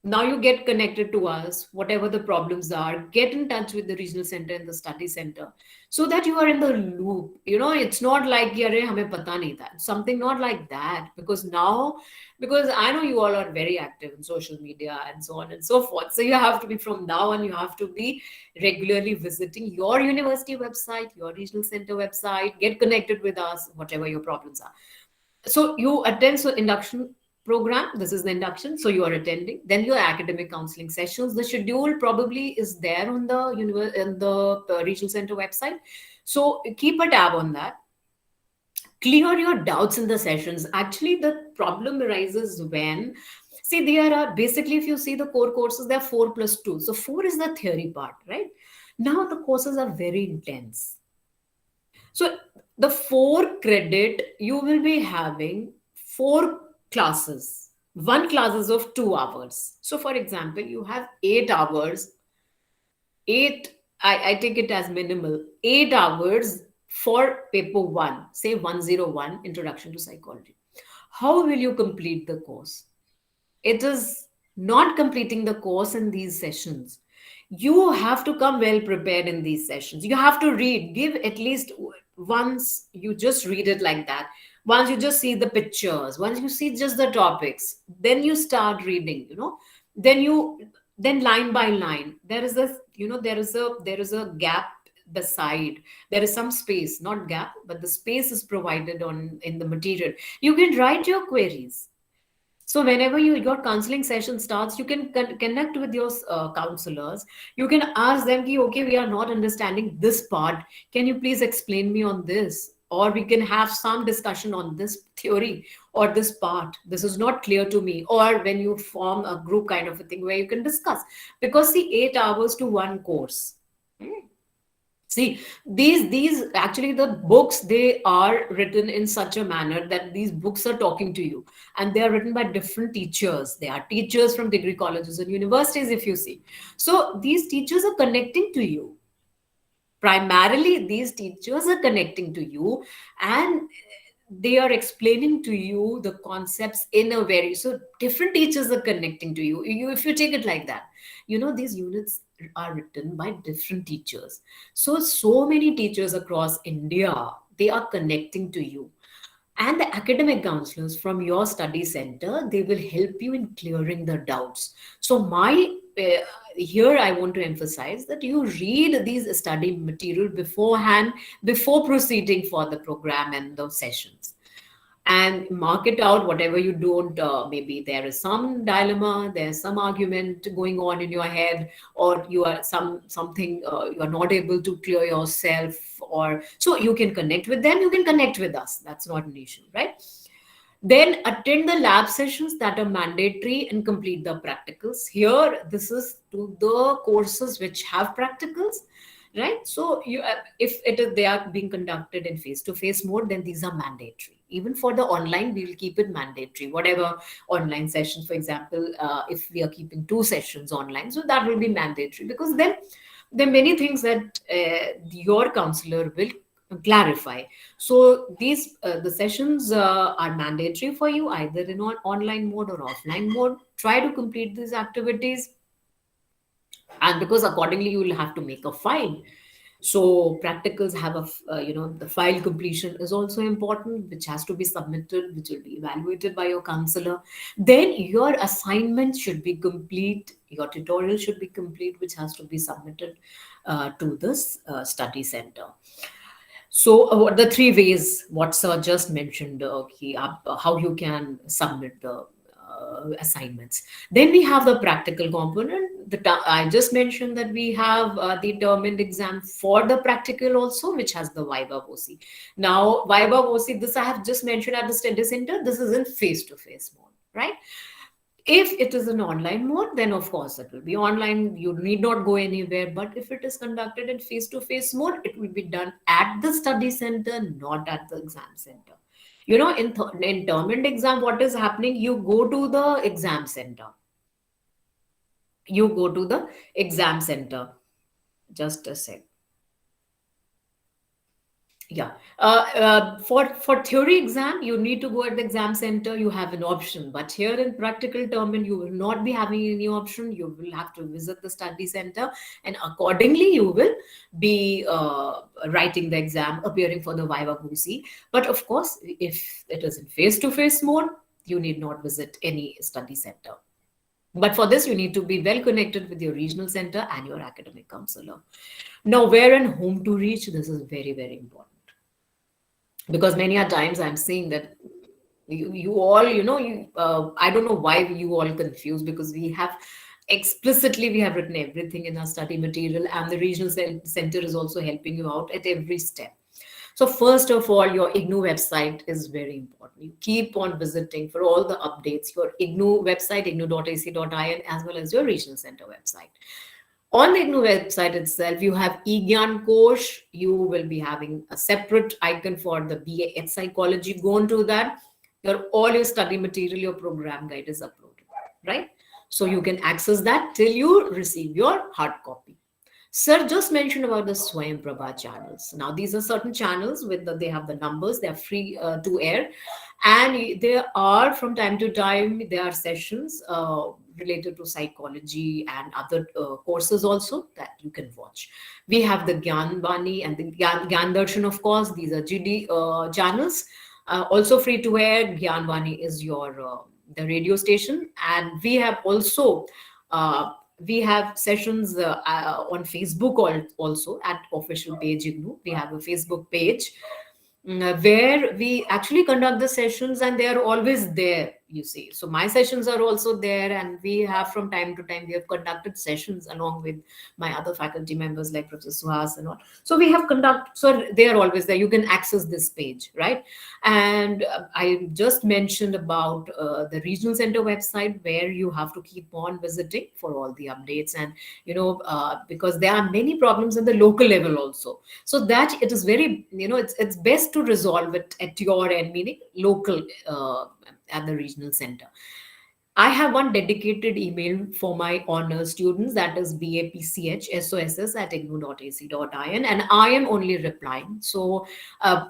now you get connected to us, whatever the problems are, get in touch with the regional center and the study center, so that you are in the loop. It's not like yare hame pata nahi tha, something not like that, because now, because I know you all are very active in social media and so on and so forth, so you have to be, from now on you have to be regularly visiting your university website, your regional center website, get connected with us, whatever your problems are. So you attend, so induction program, this is the induction, so you are attending, then your academic counseling sessions, the schedule probably is there on the in the regional center website, so keep a tab on that. Clear your doubts in the sessions. Actually, the problem arises when, see, there are basically, if you see the core courses, there are 4 plus 2, so 4 is the theory part, right? Now the courses are very intense. So the 4 credit, you will be having 4 classes. One class is of 2 hours. So for example, you have 8 hours, I take it as minimal, 8 hours for paper one, say 101, Introduction to Psychology. How will you complete the course? It is not completing the course in these sessions. You have to come well prepared in these sessions. You have to read, give at least, once you just read it like that, once you just see the pictures, once you see just the topics, then you start reading, then then line by line, there is a, there is a gap beside, there is some space, not gap, but the space is provided on in the material. You can write your queries. So whenever your counseling session starts, you can connect with your counselors. You can ask them, ki, okay, we are not understanding this part. Can you please explain me on this? Or we can have some discussion on this theory or this part. This is not clear to me. Or when you form a group kind of a thing where you can discuss. Because see, 8 hours to one course. See, these actually, the books, they are written in such a manner that these books are talking to you, and they are written by different teachers. They are teachers from degree colleges and universities, if you see. So these teachers are connecting to you. Primarily, these teachers are connecting to you, and they are explaining to you the concepts in a very, so different teachers are connecting to you, if you take it like that. These units are written by different teachers, so many teachers across India, they are connecting to you. And the academic counselors from your study center, they will help you in clearing the doubts. So my here I want to emphasize that you read these study material beforehand, before proceeding for the program and the sessions, and mark it out, whatever you don't, maybe there is some dilemma, there's some argument going on in your head, or you are something, you are not able to clear yourself, or so you can connect with them, you can connect with us, that's not an issue, right? Then attend the lab sessions that are mandatory and complete the practicals. Here, this is to the courses which have practicals, right? So you, if it is, they are being conducted in face-to-face mode, then these are mandatory. Even for the online, we will keep it mandatory. Whatever online sessions, for example, if we are keeping 2 sessions online, so that will be mandatory, because then there are many things that your counselor will clarify. So these the sessions are mandatory for you, either in online mode or offline mode. Try to complete these activities, and because accordingly you will have to make a file. So practicals have the file completion is also important, which has to be submitted, which will be evaluated by your counselor. Then your assignment should be complete, your tutorial should be complete, which has to be submitted to this study center. So the three ways what sir just mentioned, how you can submit the assignments. Then we have the practical component. I just mentioned that we have the determined exam for the practical also, which has the Viva OC. Now, Viva OC, this I have just mentioned at the study center. This is in face-to-face mode, right? If it is an online mode, then of course it will be online. You need not go anywhere. But if it is conducted in face to face mode, it will be done at the study center, not at the exam center. In term and exam, what is happening? You go to the exam center. You go to the exam center. Just a sec. Yeah. For theory exam, you need to go at the exam center. You have an option, but here in practical term, you will not be having any option. You will have to visit the study center, and accordingly, you will be writing the exam, appearing for the Viva VC. But of course, if it is in face-to-face mode, you need not visit any study center. But for this, you need to be well connected with your regional center and your academic counselor. Now, where and whom to reach, this is very, very important, because many a times I'm seeing that you all I don't know why you all confused, because we have written everything in our study material, and the regional center is also helping you out at every step. So first of all, your IGNU website is very important. You keep on visiting for all the updates, your IGNU website, ignu.ac.in, as well as your regional center website. On the IGNU website itself, you have eGyan course. You will be having a separate icon for the BAPCH Psychology. Go into that. All your study material, your program guide is uploaded, right? So you can access that till you receive your hard copy. Sir just mentioned about the Swayam Prabha channels. Now, these are certain channels they have the numbers, they are free to air. And there are, from time to time, there are sessions related to psychology and other courses also that you can watch. We have the Gyan Vani and the Gyan Darshan, of course. These are GD channels. Also free to air. Gyan Vani is the radio station. And we have also we have sessions on Facebook also at official page IGNU. We have a Facebook page where we actually conduct the sessions, and they are always there, you see. So my sessions are also there, and we have, from time to time, we have conducted sessions along with my other faculty members like Professor Suhas and all. So we have so they are always there. You can access this page, right? And I just mentioned about the regional center website, where you have to keep on visiting for all the updates, and because there are many problems at the local level also, so that it is very, it's best to resolve it at your end, meaning local, at the regional center. I have one dedicated email for my honor students, that is bapchsoss@ignu.ac.in, and I am only replying. So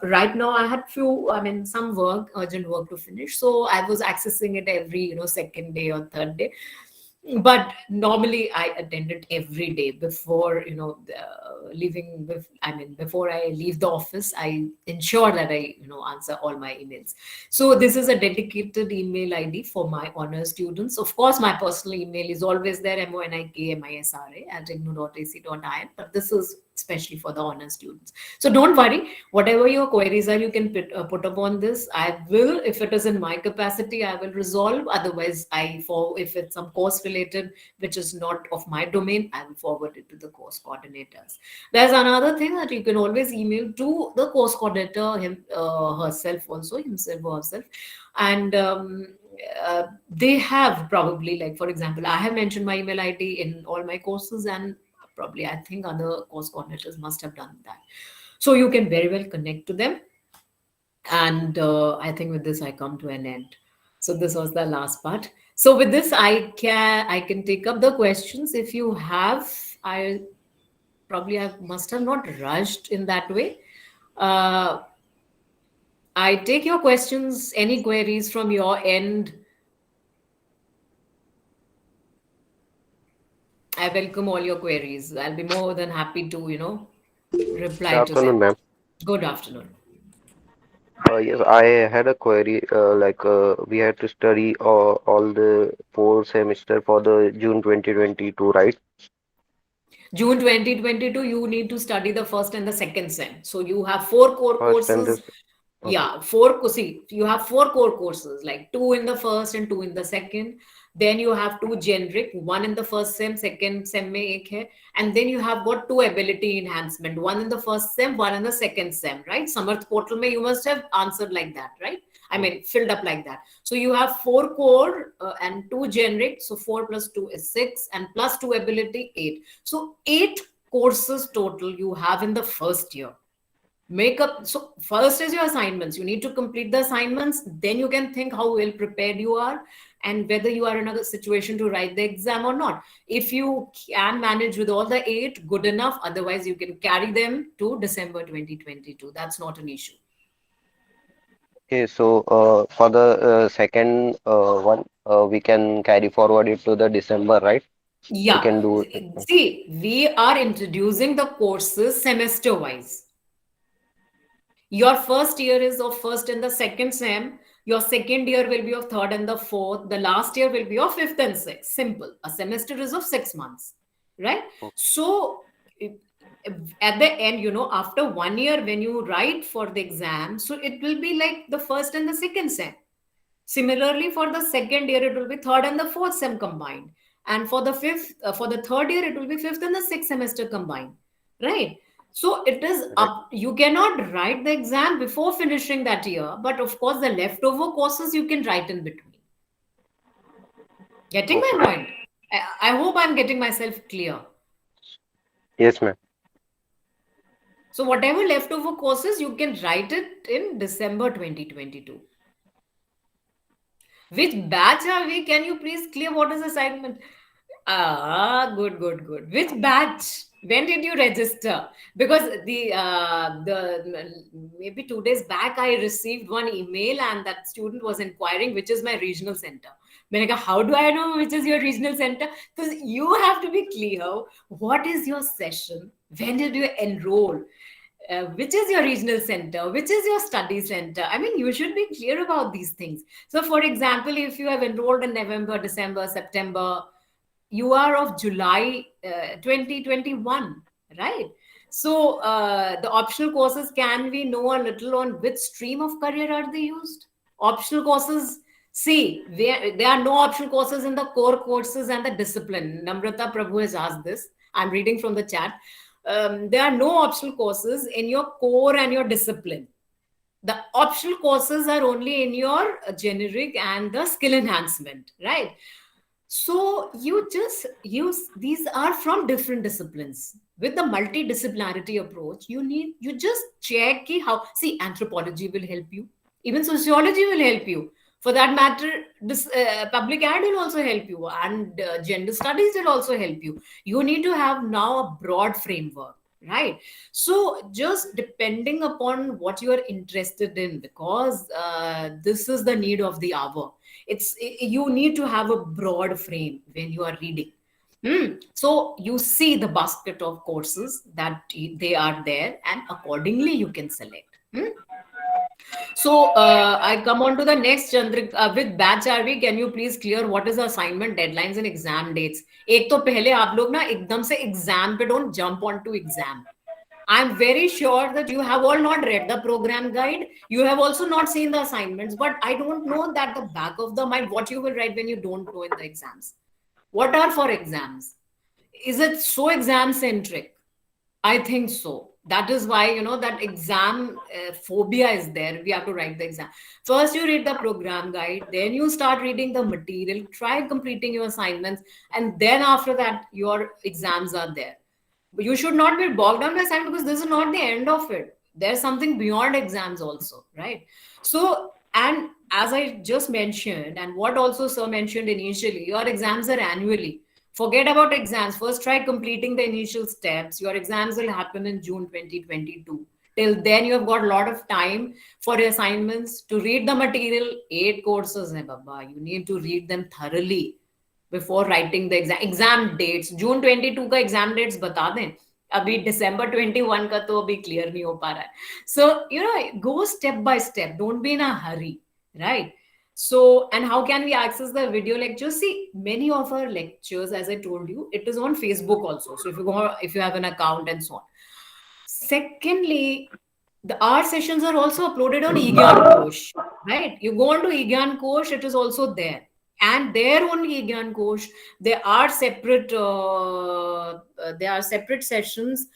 right now I had some urgent work to finish, so I was accessing it every second day or third day. But normally I attend it every day before leaving. Before I leave the office, I ensure that I answer all my emails. So this is a dedicated email ID for my honor students. Of course, my personal email is always there, monikmisra@ignu.ac.in, but this is especially for the honor students. So don't worry, whatever your queries are, you can put upon this. I will, if it is in my capacity, I will resolve. Otherwise, if it's some course related which is not of my domain, I will forward it to the course coordinators. There's another thing that you can always email to the course coordinator himself or herself, and they have probably, like, for example, I have mentioned my email ID in all my courses, and probably I think other course coordinators must have done that. So you can very well connect to them. And I think with this I come to an end. So this was the last part. So with this, I can take up the questions if you have. I must have not rushed in that way. I take your questions, any queries from your end. I welcome all your queries. I'll be more than happy to, reply Good to them. afternoon, ma'am. Good afternoon. Yes, I had a query. We had to study all the four semester for the June 2022, right? June 2022, you need to study the first and the second sem. So you have four core First and courses. this. Okay. Yeah, see, you have four core courses, like two in the first and two in the second. Then you have two generic, one in the first sem, second sem mein ek hai. And then you have got two ability enhancement, one in the first sem, one in the second sem, right? Samarth portal mein you must have answered like that, right? I mean, filled up like that. So you have four core and two generic. So 4 plus 2 is 6 and plus 2 ability 8. So 8 courses total you have in the first year. Make up. So first is your assignments. You need to complete the assignments. Then you can think how well prepared you are and whether you are in a situation to write the exam or not. If you can manage with all the 8, good enough. Otherwise, you can carry them to December 2022. That's not an issue. Okay, so for the second one, we can carry forward it to the December, right? We Yeah. can do it. See, we are introducing the courses semester wise. Your first year is of first and the second sem. Your second year will be of third and the fourth. The last year will be of fifth and sixth. Simple. A semester is of 6 months, right? So at the end, after 1 year, when you write for the exam, so it will be like the first and the second sem. Similarly, for the second year, it will be third and the fourth sem combined. And for the third year, it will be fifth and the sixth semester combined, right? So it is Right. up. You cannot write the exam before finishing that year, but of course, the leftover courses you can write in between. Getting my Okay. point? I hope I'm getting myself clear. Yes, ma'am. So whatever leftover courses, you can write it in December 2022. Which batch are we? Can you please clear what is assignment? Ah, good, good, good. Which batch? When did you register? Because the maybe 2 days back I received one email and that student was inquiring which is my regional center. मैंने कहा, how do I know which is your regional center? Because you have to be clear. What is your session? When did you enroll? Which is your regional center? Which is your study center? I mean, you should be clear about these things. So, for example, if you have enrolled in November, December, September, you are of July 2021, right? So the optional courses, can we know a little on which stream of career are they used? Optional courses, see, there are no optional courses in the core courses and the discipline. Namrata Prabhu has asked this. I'm reading from the chat. There are no optional courses in your core and your discipline. The optional courses are only in your generic and the skill enhancement, right? So you just use, these are from different disciplines. With the multidisciplinarity approach, you just check how, see, anthropology will help you, even sociology will help you. For that matter, this public ad will also help you, and gender studies will also help you. You need to have now a broad framework, right? So just depending upon what you are interested in, because this is the need of the hour. You need to have a broad frame when you are reading. So you see the basket of courses that they are there, and accordingly you can select. So I come on to the next, Chandrik. With batch are we? Can you please clear what is the assignment deadlines and exam dates? एक तो पहले आप लोग ना एकदम से exam पे don't jump onto exam. I'm very sure that you have all not read the program guide. You have also not seen the assignments, but I don't know that the back of the mind what you will write when you don't know in the exams. What are for exams? Is it so exam centric? I think so. That is why, that exam phobia is there. We have to write the exam. First, you read the program guide, then you start reading the material, try completing your assignments, and then after that, your exams are there. But you should not be bogged down by assignment, because this is not the end of it. There's something beyond exams also, right? So, and as I just mentioned, and what also Sir mentioned initially, your exams are annually. Forget about exams. First, try completing the initial steps. Your exams will happen in June 2022. Till then, you have got a lot of time for your assignments to read the material. 8 courses, hai baba. You need to read them thoroughly before writing the exam dates. June 22 का exam dates बता दें. अभी December 21 का तो अभी clear नहीं हो पा रहा है. So, go step by step. Don't be in a hurry, right? So, and how can we access the video lectures? See, many of our lectures, as I told you, it is on Facebook also. So if you have an account and so on. Secondly, the art sessions are also uploaded on eGyan Kosh, right? You go on to eGyan Kosh, it is also there. And there on eGyan Kosh, there are separate sessions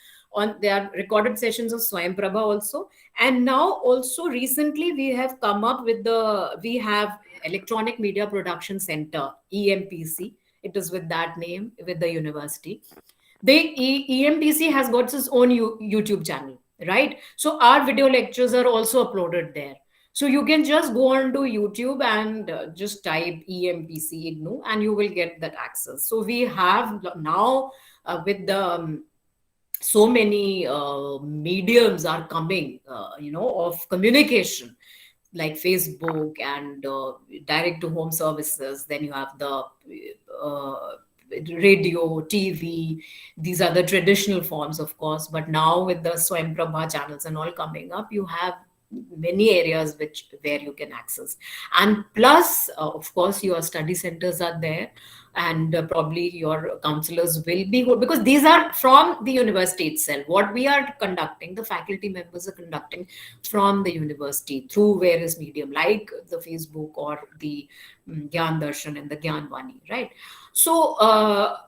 there are recorded sessions of Swayam Prabha also. And now also recently we have come up with we have Electronic Media Production Center, EMPC. It is with that name, with the university. The EMPC has got its own YouTube channel, right? So our video lectures are also uploaded there. So you can just go on to YouTube and just type EMPC IGNO and you will get that access. So we have now with the so many mediums are coming, of communication, like Facebook and direct to home services. Then you have the radio, TV. These are the traditional forms, of course. But now with the Swayam Prabha channels and all coming up, you have many areas where you can access. And plus, of course, your study centers are there, and probably your counselors will be good, because these are from the university itself. What we are conducting, the faculty members are conducting from the university through various medium like the Facebook or the Gyan Darshan and the Gyan Vani, right? So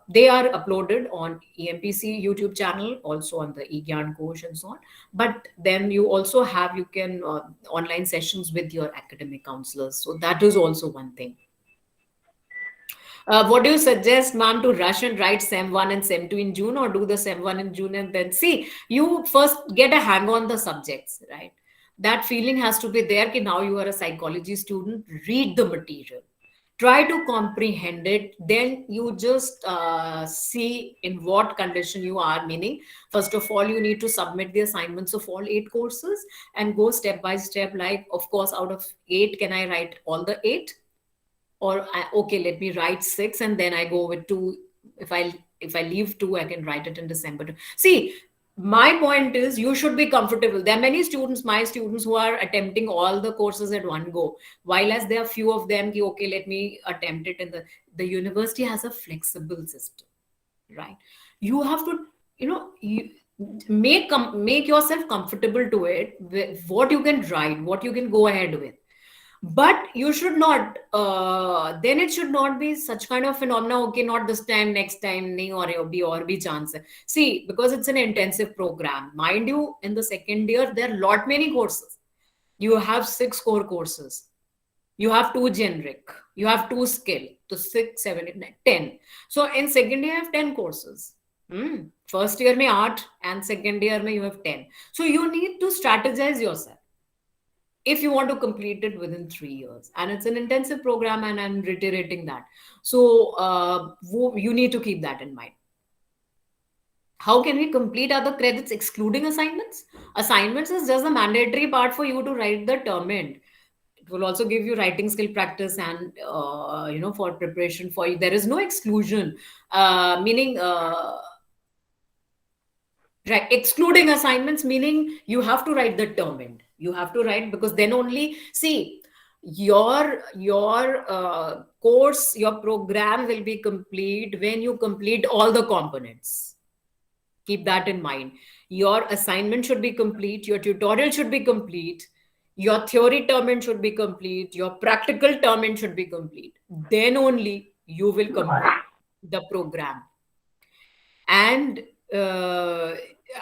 they are uploaded on EMPC YouTube channel, also on the eGyan Kosh and so on. But then you also have, you can online sessions with your academic counselors. So that is also one thing. What do you suggest, ma'am, to rush and write SEM 1 and SEM 2 in June, or do the SEM 1 in June and then see, you first get a hang on the subjects, right? That feeling has to be there that now you are a psychology student, read the material, try to comprehend it, then you just see in what condition you are. Meaning, first of all, you need to submit the assignments of all 8 courses and go step by step, like, of course, out of 8, can I write all the 8? Or okay, let me write 6 and then I go with 2. If I leave 2, I can write it in December. See, my point is, you should be comfortable. There are many students, my students, who are attempting all the courses at one go, while as there are few of them ki, okay, let me attempt it. And the university has a flexible system, right? You have to, you make yourself comfortable to it, what you can write, what you can go ahead with. But you should not, then it should not be such kind of phenomena, okay, not this time, next time, nahi or bhi chance hai. See, because it's an intensive program. Mind you, in the second year, there are lot many courses. You have 6 core courses. You have 2 generic. You have 2 skill. So 6, 7, 8, 9, 10. So in second year, you have 10 courses. First year, mein 8, and second year, mein you have 10. So you need to strategize yourself if you want to complete it within 3 years. And it's an intensive program, and I'm reiterating that. So you need to keep that in mind. How can we complete other credits excluding assignments? Assignments is just a mandatory part for you to write the term end. It will also give you writing skill practice and, for preparation for you. There is no exclusion, meaning... right, excluding assignments, meaning you have to write the term end. You have to write, because then only, see, your course, your program will be complete when you complete all the components. Keep that in mind. Your assignment should be complete, your tutorial should be complete, your theory term end should be complete, your practical term end should be complete. Then only you will complete the program. And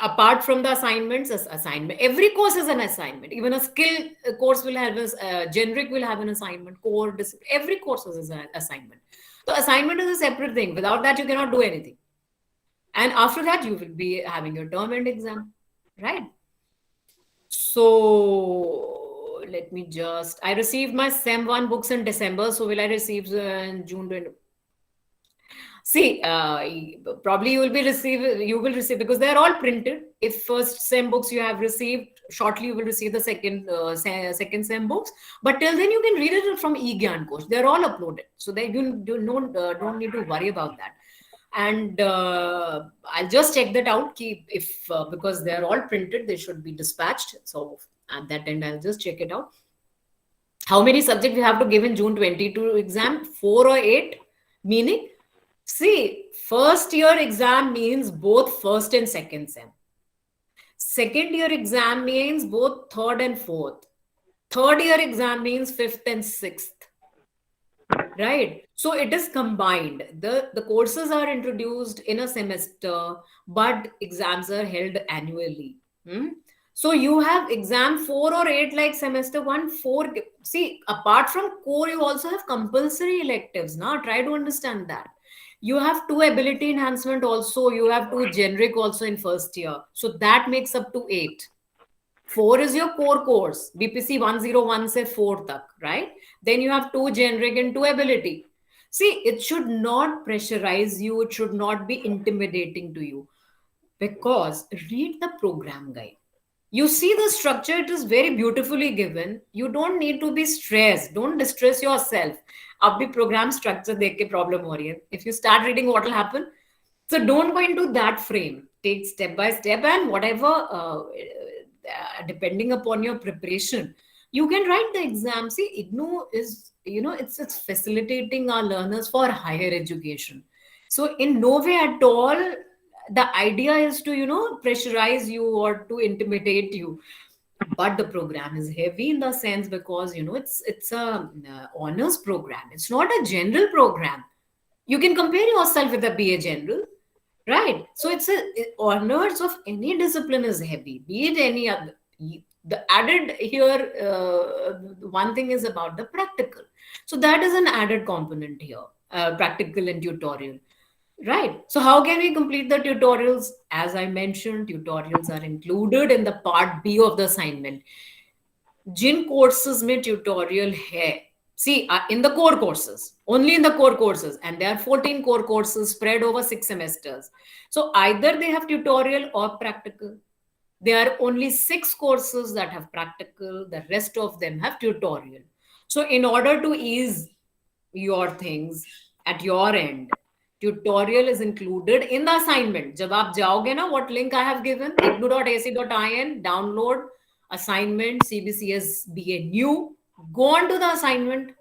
apart from the assignments, every course is an assignment. Even a skill course will have generic will have an assignment. Core, every course is an assignment. So assignment is a separate thing. Without that, you cannot do anything. And after that, you will be having your term end exam, right? So let me just, I received my SEM 1 books in December. So will I receive in June 20? See, probably you will receive, because they are all printed. If first SEM books you have received, shortly you will receive the second SEM books. But till then, you can read it from eGyan Kosh. They are all uploaded, so that you don't need to worry about that. and I'll just check that out. If because they are all printed, they should be dispatched. So at that end, I'll just check it out. How many subjects we have to give in June 22 exam? 4 or 8? Meaning, see, first year exam means both first and second sem. Second year exam means both third and fourth. Third year exam means fifth and sixth. Right. So it is combined. The courses are introduced in a semester, but exams are held annually. Hmm? So you have exam 4 or 8 like semester one, four. See, apart from core, you also have compulsory electives. Now try to understand that. You have 2 ability enhancement also. You have 2 generic also in first year. So that makes up to 8. 4 is your core course, BPC 101 se 4 tak, right? Then you have 2 generic and 2 ability. See, it should not pressurize you, it should not be intimidating to you, because read the program guide. You see the structure, it is very beautifully given. You don't need to be stressed, don't distress yourself. Ab bhi program structure dekh ke problem ho rahi hai. If you start reading, what will happen? So don't go into that frame. Take step by step, and whatever depending upon your preparation, you can write the exam. See, IGNO is, it's facilitating our learners for higher education. So in no way at all the idea is to pressurize you or to intimidate you. But the program is heavy in the sense, because it's a honors program, it's not a general program. You can compare yourself with a BA general. Right. So honors of any discipline is heavy, be it any other. The added here, one thing is about the practical. So that is an added component here, practical and tutorial. Right. So how can we complete the tutorials? As I mentioned, tutorials are included in the part B of the assignment. Jin courses में tutorial है, see, in the core courses, only in the core courses, and there are 14 core courses spread over 6 semesters. So either they have tutorial or practical. There are only 6 courses that have practical, the rest of them have tutorial. So in order to ease your things at your end, tutorial is included in the assignment. जब आप जाओगे ना, what link I have given, igno.ac.in, download assignment CBCS BA new, go on to the assignment.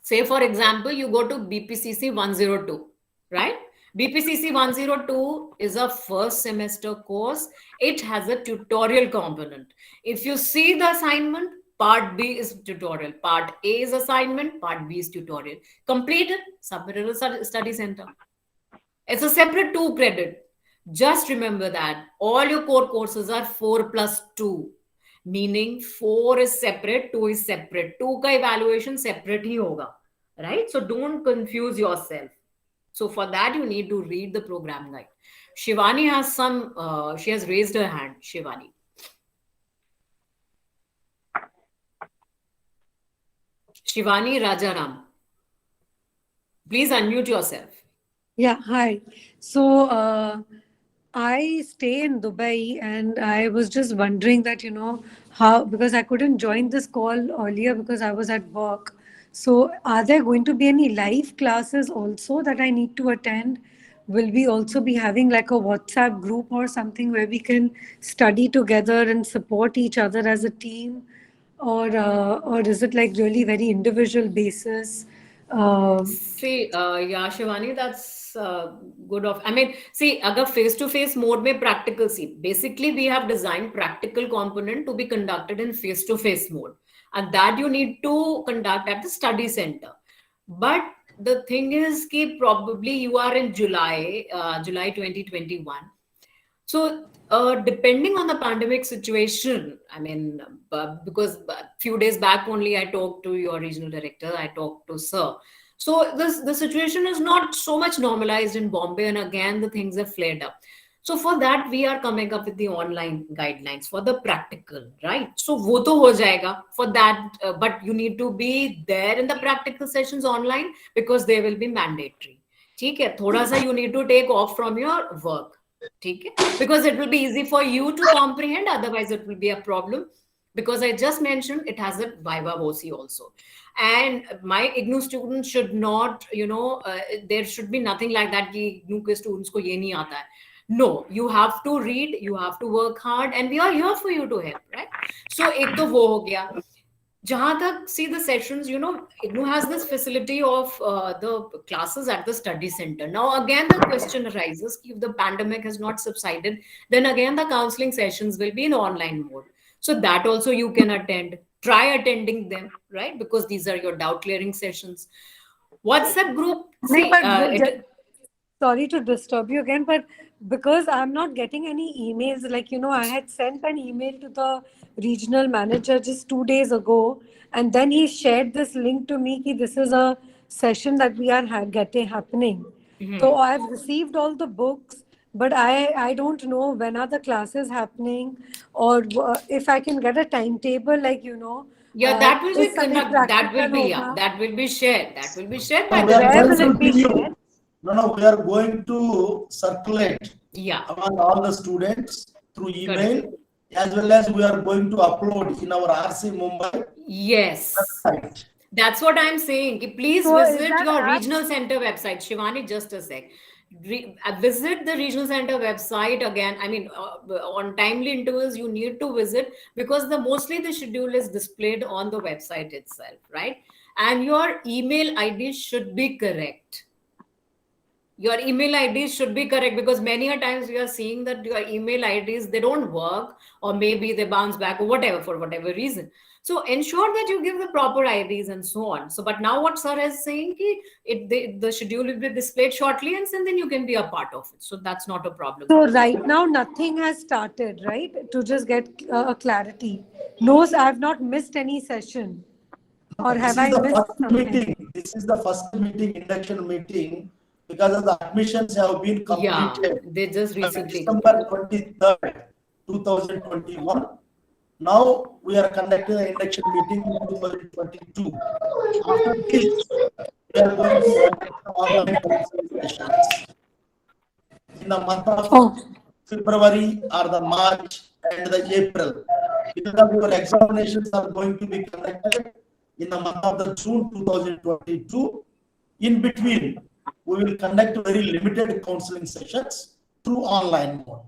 Say for example, you go to BPCC 102, right? BPCC 102 is a first semester course. It has a tutorial component. If you see the assignment, part B is tutorial, part A is assignment, part B is tutorial. Completed, submitted to study center. It's a separate 2 credit. Just remember that all your core courses are 4 plus 2. Meaning 4 is separate, 2 is separate. 2 ka evaluation separate hi hoga. Right? So don't confuse yourself. So for that, you need to read the program guide. Shivani has she has raised her hand. Shivani. Shivani Rajaram. Please unmute yourself. Yeah, hi. So I stay in Dubai, and I was just wondering that, how, because I couldn't join this call earlier because I was at work. So are there going to be any live classes also that I need to attend? Will we also be having like a WhatsApp group or something where we can study together and support each other as a team? Or is it like really very individual basis? See, yeah, Shivani, that's good of. I mean, see, agar face-to-face mode mein practical, see, basically we have designed practical component to be conducted in face-to-face mode, and that you need to conduct at the study center. But the thing is, ki probably you are in July 2021. So, depending on the pandemic situation, I mean, because a few days back only I talked to your regional director, I talked to Sir. So, the situation is not so much normalized in Bombay, and again, the things have flared up. So, for that, we are coming up with the online guidelines for the practical, right? So, wo to ho jayega for that, but you need to be there in the practical sessions online because they will be mandatory. ठीक है, थोड़ा सा you need to take off from your work. Because it will be easy for you to comprehend, otherwise it will be a problem, because I just mentioned it has a viva voce also. And my IGNOU students should not, there should be nothing like that कि IGNOU के students को ये नहीं आता है. No, you have to read, you have to work hard, and we are here for you to help, right? So एक तो वो हो गया. जहां तक see the sessions, IGNOU has this facility of the classes at the study center. Now again the question arises, if the pandemic has not subsided, then again the counseling sessions will be in online mode. So that also you can attend. Try attending them, right? Because these are your doubt clearing sessions. WhatsApp group, see, sorry to disturb you again, but because I'm not getting any emails, like, I had sent an email to the regional manager just 2 days ago, and then he shared this link to me that this is a session that we are getting happening. So I've received all the books, but I don't know when are the classes happening, or if I can get a timetable, like, yeah, that will be practical that will be shared. That will be shared by where will it be shared? No, we are going to circulate among all the students through email, as well as we are going to upload in our RC Mumbai website. That's what I'm saying. Please visit your regional center website. Shivani, just a sec. Visit the regional center website again. I mean, on timely intervals, you need to visit, because mostly the schedule is displayed on the website itself, right? And your email ID should be correct. Your email IDs should be correct, because many a times we are seeing that your email IDs, they don't work, or maybe they bounce back, or whatever, for whatever reason. So ensure that you give the proper IDs and so on. So, but now what sir is saying, the schedule will be displayed shortly, and then you can be a part of it. So that's not a problem. So right now nothing has started, right? To just get a clarity. No, I have not missed any session. Or have I missed something? This is the first meeting, induction meeting, because of the admissions have been completed. Yeah, they just recently. December 23rd, 2021. Now we are conducting the induction meeting in 2022. After this, we are going to online sessions in the month of February or the March and the April. Because your examinations are going to be conducted in the month of the June 2022. In between, we will conduct very limited counseling sessions through online mode.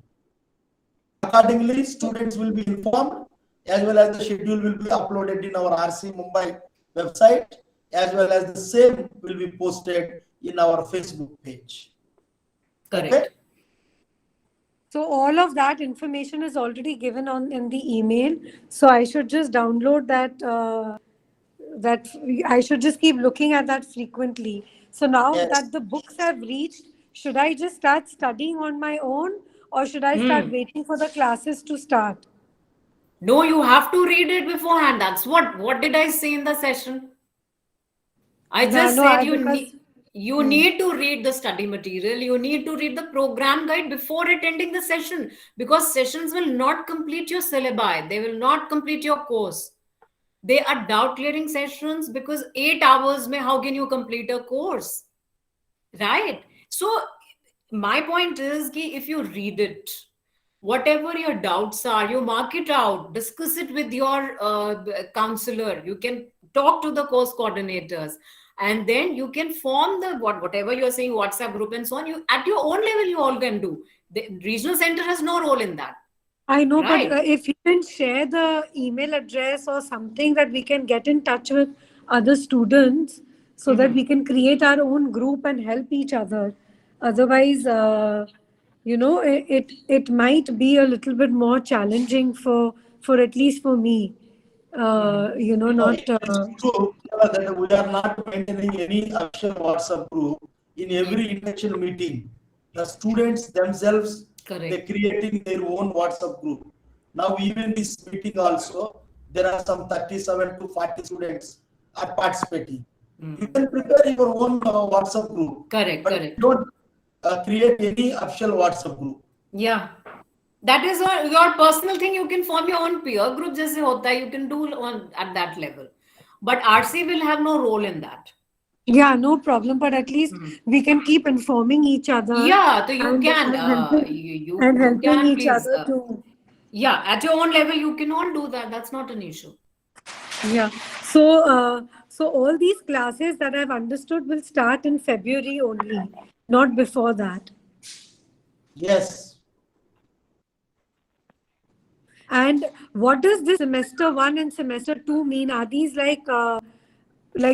Accordingly, students will be informed, as well as the schedule will be uploaded in our RC Mumbai website, as well as the same will be posted in our Facebook page. Correct. Okay? So all of that information is already given in the email. So I should just download that. That I should just keep looking at that frequently. So now that the books have reached, should I just start studying on my own, or should I start waiting for the classes to start? No, you have to read it beforehand. That's what did I say in the session? I just said you need to read the study material. You need to read the program guide before attending the session, because sessions will not complete your syllabi. They will not complete your course. They are doubt clearing sessions, because 8 hours mein how can you complete a course, right? So my point is ki if you read it, whatever your doubts are, you mark it out, discuss it with your counselor. You can talk to the course coordinators, and then you can form the whatever you're saying, WhatsApp group and so on. You at your own level, you all can do. The regional center has no role in that. I know, Right. but if you can share the email address or something that we can get in touch with other students, so that we can create our own group and help each other. Otherwise, it might be a little bit more challenging for at least for me. Not. True that we are not maintaining any official WhatsApp group. In every induction meeting, the students themselves, they're creating their own WhatsApp group. Now, even this meeting also, there are some 37 to 40 students are participating. You can prepare your own WhatsApp group. Correct. Don't create any official WhatsApp group. Yeah. That is your personal thing. You can form your own peer group, jaise hota hai, you can do at that level. But RC will have no role in that. Yeah, no problem. But at least we can keep informing each other. Yeah, so you can. helping each other too. Yeah, at your own level, you can all do that. That's not an issue. Yeah. So all these classes that I've understood will start in February only, not before that. Yes. And what does this semester 1 and semester 2 mean? Are these like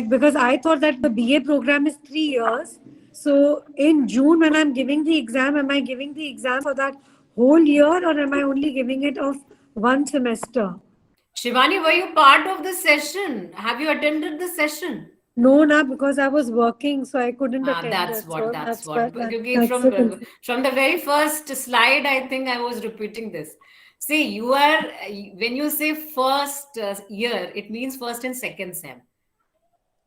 because I thought that the BA program is 3 years. So in June when I'm giving the exam, am I giving the exam for that whole year or am I only giving it of one semester? Shivani, were you part of the session? Have you attended the session? No, na, because I was working, so I couldn't attend That's it. what, So that's that's what. that, Because that's the confusion. from the very first slide, I think I was repeating this. See, you are, when you say first year, it means first and second sem.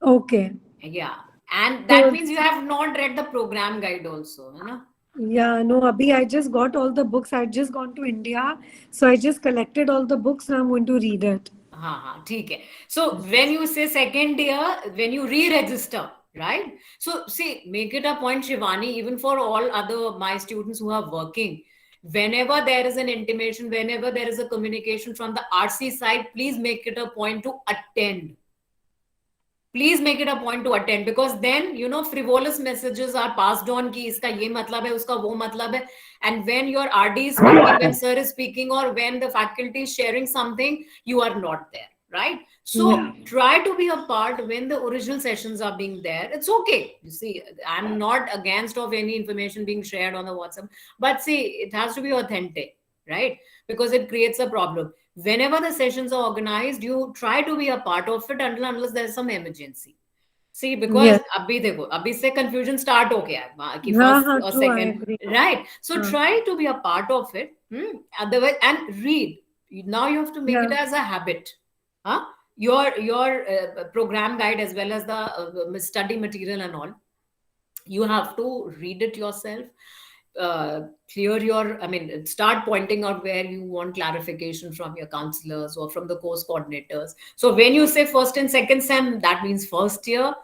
Okay. Yeah. And So that means you have not read the program guide also, you know? yeah, no, Abhi, I just got all the books. I'd just gone to India, so I just collected all the books and I'm going to read it. ठीक है. So when you say second year, when you re-register, right? So see, make it a point, Shivani, even for all other my students who are working, whenever there is an intimation, whenever there is a communication from the RC side, please make it a point to attend. Please make it a point to attend, because then frivolous messages are passed on ki iska ye matlab hai, uska wo matlab hai. And when your RD is speaking, when sir is speaking, or when the faculty is sharing something, you are not there, right? So Yeah. try to be a part when the original sessions are being there. It's okay. You see, I'm not against of any information being shared on the WhatsApp, but see, it has to be authentic, right? Because it creates a problem. Whenever the sessions are organized, you try to be a part of it unless there's some emergency. See, because Yes. abhi se confusion start ho gaya hai, ki हाँ, first हाँ, or true, I second, agree. right? So हाँ. try to be a part of it. Otherwise, and read. Now you have to make it Yeah. as a habit. Huh? Your program guide as well as the study material and all. You have to read it yourself. Clear your, I mean, start pointing out where you want clarification from your counselors or from the course coordinators. So when you say first and second sem, that means first year.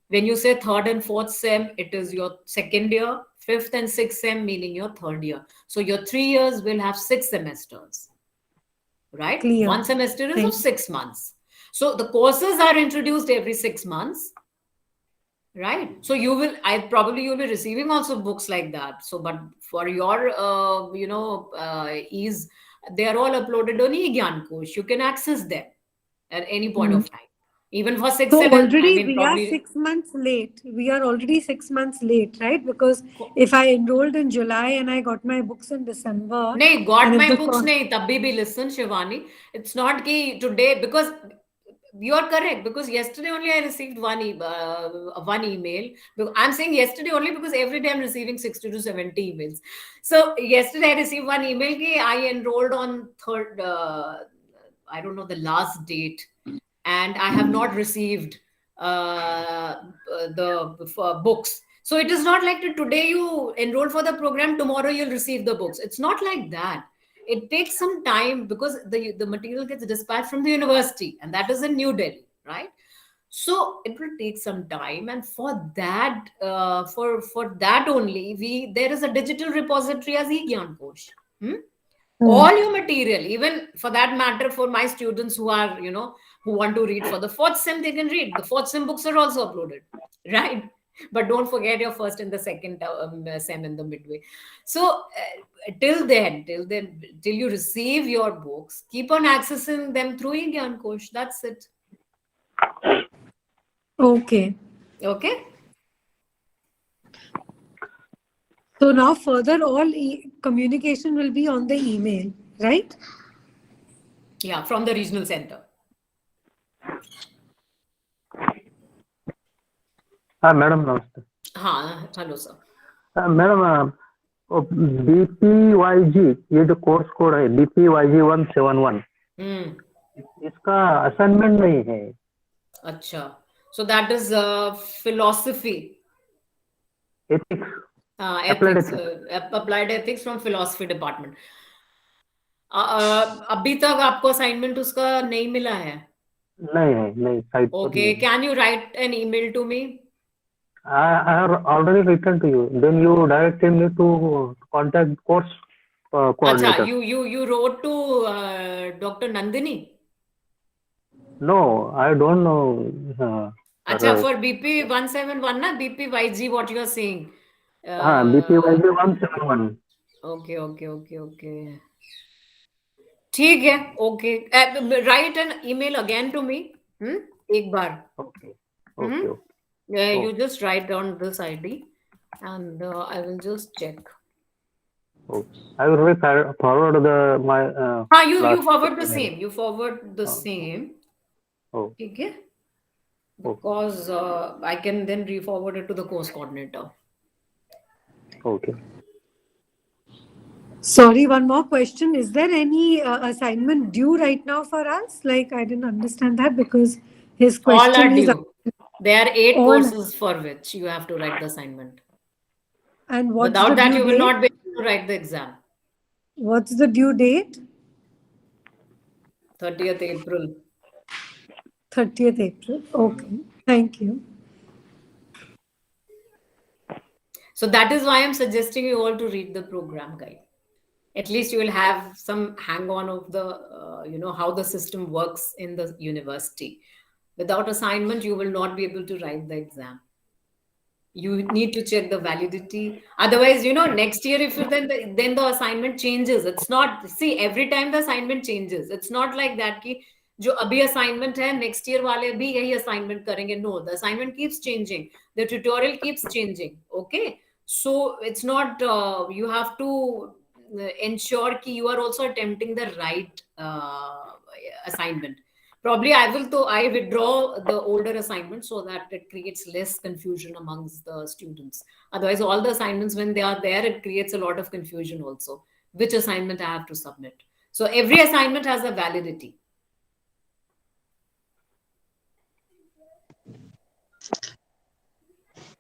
When you say third and fourth sem, it is your second year. Fifth and sixth sem, meaning your third year. So your 3 years will have 6 semesters, right? Clear. One semester is of Thank 6 months. So the courses are introduced every 6 months, right? So you'll be receiving also books like that. So but for your ease, they are all uploaded on eGyan Kosh. You can access them at any point of time, even for 6 So 7, I already mean, we are probably 6 months late. We are already 6 months late, right? Because if I enrolled in July and I got my books in December, nahi, got and if my the books nahi, tabhi bhi listen, Shivani. It's not ki today, because you are correct, because yesterday only I received one email. I'm saying yesterday only because every day I'm receiving 60 to 70 emails. So yesterday I received one email ki I enrolled on third, I don't know the last date, and I have not received the books. So it is not like today you enroll for the program, tomorrow you'll receive the books. It's not like that. It takes some time because the material gets dispatched from the university, and that is in New Delhi, right? So it will take some time, and for that only, there is a digital repository as eGyan Kosh. All your material, even for that matter, for my students who are who want to read for the fourth sem, they can read. The fourth sem books are also uploaded, right? But don't forget your first and the second sem in the midway. So till you receive your books, keep on accessing them through eGyan Kosh. That's it. Okay. Okay. So now further all communication will be on the email, right? Yeah, from the regional center. Madam नमस्ते. हाँ, hello sir. Madam BPYG, ये जो course code है BPYG 171, इसका assignment नहीं है. अच्छा, so that is philosophy, ethics, applied ethics from philosophy department. अभी तक आपको असाइनमेंट उसका नहीं मिला है? नहीं site. Okay, can you write an email to me? I have already written to you. Then you directed me to contact course coordinator. Acha, you wrote to Dr. Nandini? No, I don't know. Acha, for BP 171 na BPYG, what you are saying? BPYG 171. Okay. ठीक है, okay. Write an email again to me. एक बार. Okay. Hmm? Okay. You Okay. just write down this ID, and I will just check. Okay. I will forward my You last forward the email. same. You forward the same. Oh, Okay. okay. Because I can then re-forward it to the course coordinator. Okay. Sorry, one more question. Is there any assignment due right now for us? Like, I didn't understand that because his All question are is due. There are 8 all. courses for which you have to write the assignment. And what's Without the that, due you will date? not be able to write the exam. What's the due date? 30th April. 30th April. Okay. Thank you. So that is why I'm suggesting you all to read the program guide. At least you will have some hang on of the, how the system works in the university. Without assignment, you will not be able to write the exam. You need to check the validity. Otherwise, next year, if you then the assignment changes. It's not, see, every time the assignment changes. It's not like that ki jo abhi assignment hai, next year wale bhi yahi assignment karenge. No, the assignment keeps changing. The tutorial keeps changing. Okay. So it's not, you have to ensure ki you are also attempting the right assignment. Probably I withdraw the older assignments so that it creates less confusion amongst the students. Otherwise, all the assignments, when they are there, it creates a lot of confusion also. Which assignment I have to submit? So every assignment has a validity.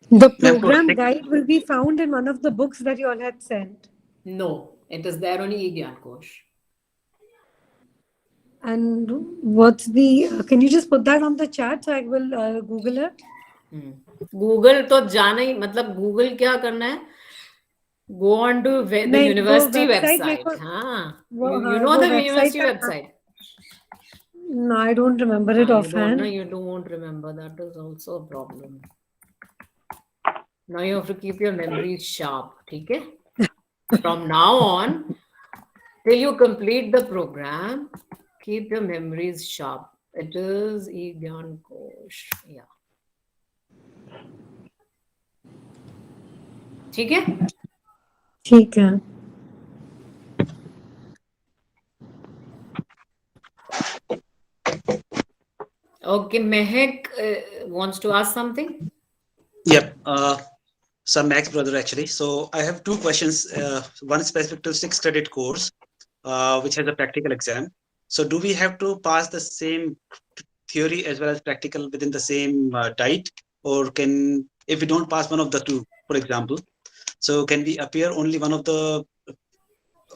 The program guide will be found in one of the books that you all had sent. No, it is there only e-Gyan Kosh. And what's the, can you just put that on the chat so I will Google it? Google तो जाना ही मतलब Google क्या करना है? Go on to the नहीं, university वो website website. देखो, You know the university website. No, I don't remember it offhand. You don't remember. That is also a problem. Now you have to keep your memory sharp. Okay? From now on, till you complete the program, keep your memories sharp. It is e-Gyan Kosh. Yeah. ठीक है? ठीक है. Okay, Mehak wants to ask something. Yep. So Max brother actually. So I have 2 questions. One specific to 6 credit course, which has a practical exam. So do we have to pass the same theory as well as practical within the same diet, or if we don't pass one of the 2, for example, so can we appear only one of the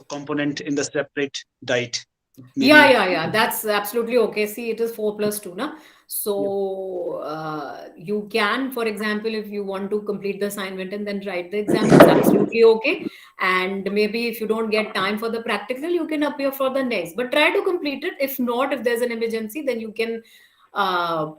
component in the separate diet? Maybe. Yeah. That's absolutely okay. See, it is 4+2, na? So you can, for example, if you want to complete the assignment and then write the exam, it's absolutely okay. And maybe if you don't get time for the practical, you can appear for the next. But try to complete it. If not, if there's an emergency, then you can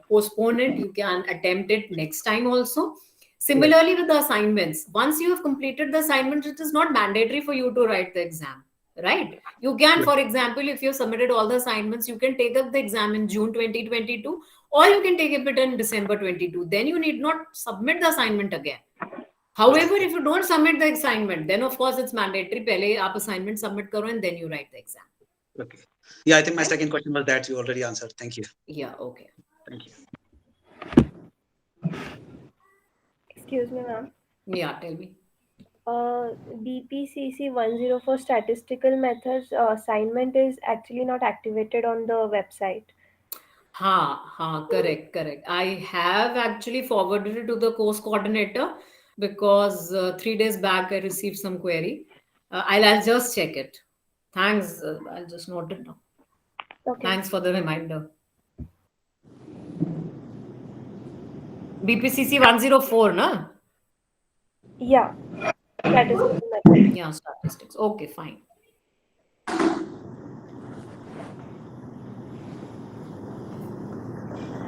postpone it. You can attempt it next time also. Similarly, with the assignments, once you have completed the assignment, it is not mandatory for you to write the exam. Right? You can, for example, if you submitted all the assignments, you can take up the exam in June 2022, or you can take it in December 22. Then you need not submit the assignment again. However, if you don't submit the assignment, then of course it's mandatory. Pehle aap assignment submit karo and then you write the exam. Okay. Yeah, I think my second question was that you already answered. Thank you. Yeah, okay. Thank you. Excuse me, ma'am. Yeah, tell me. BPCC 104 statistical methods assignment is actually not activated on the website. Correct. I have actually forwarded it to the course coordinator because 3 days back I received some query. I'll just check it. Thanks. I'll just note it down. Okay. Thanks for the reminder. BPCC 104, na? Yeah. Statistical methods. Yeah, statistics. Okay, fine.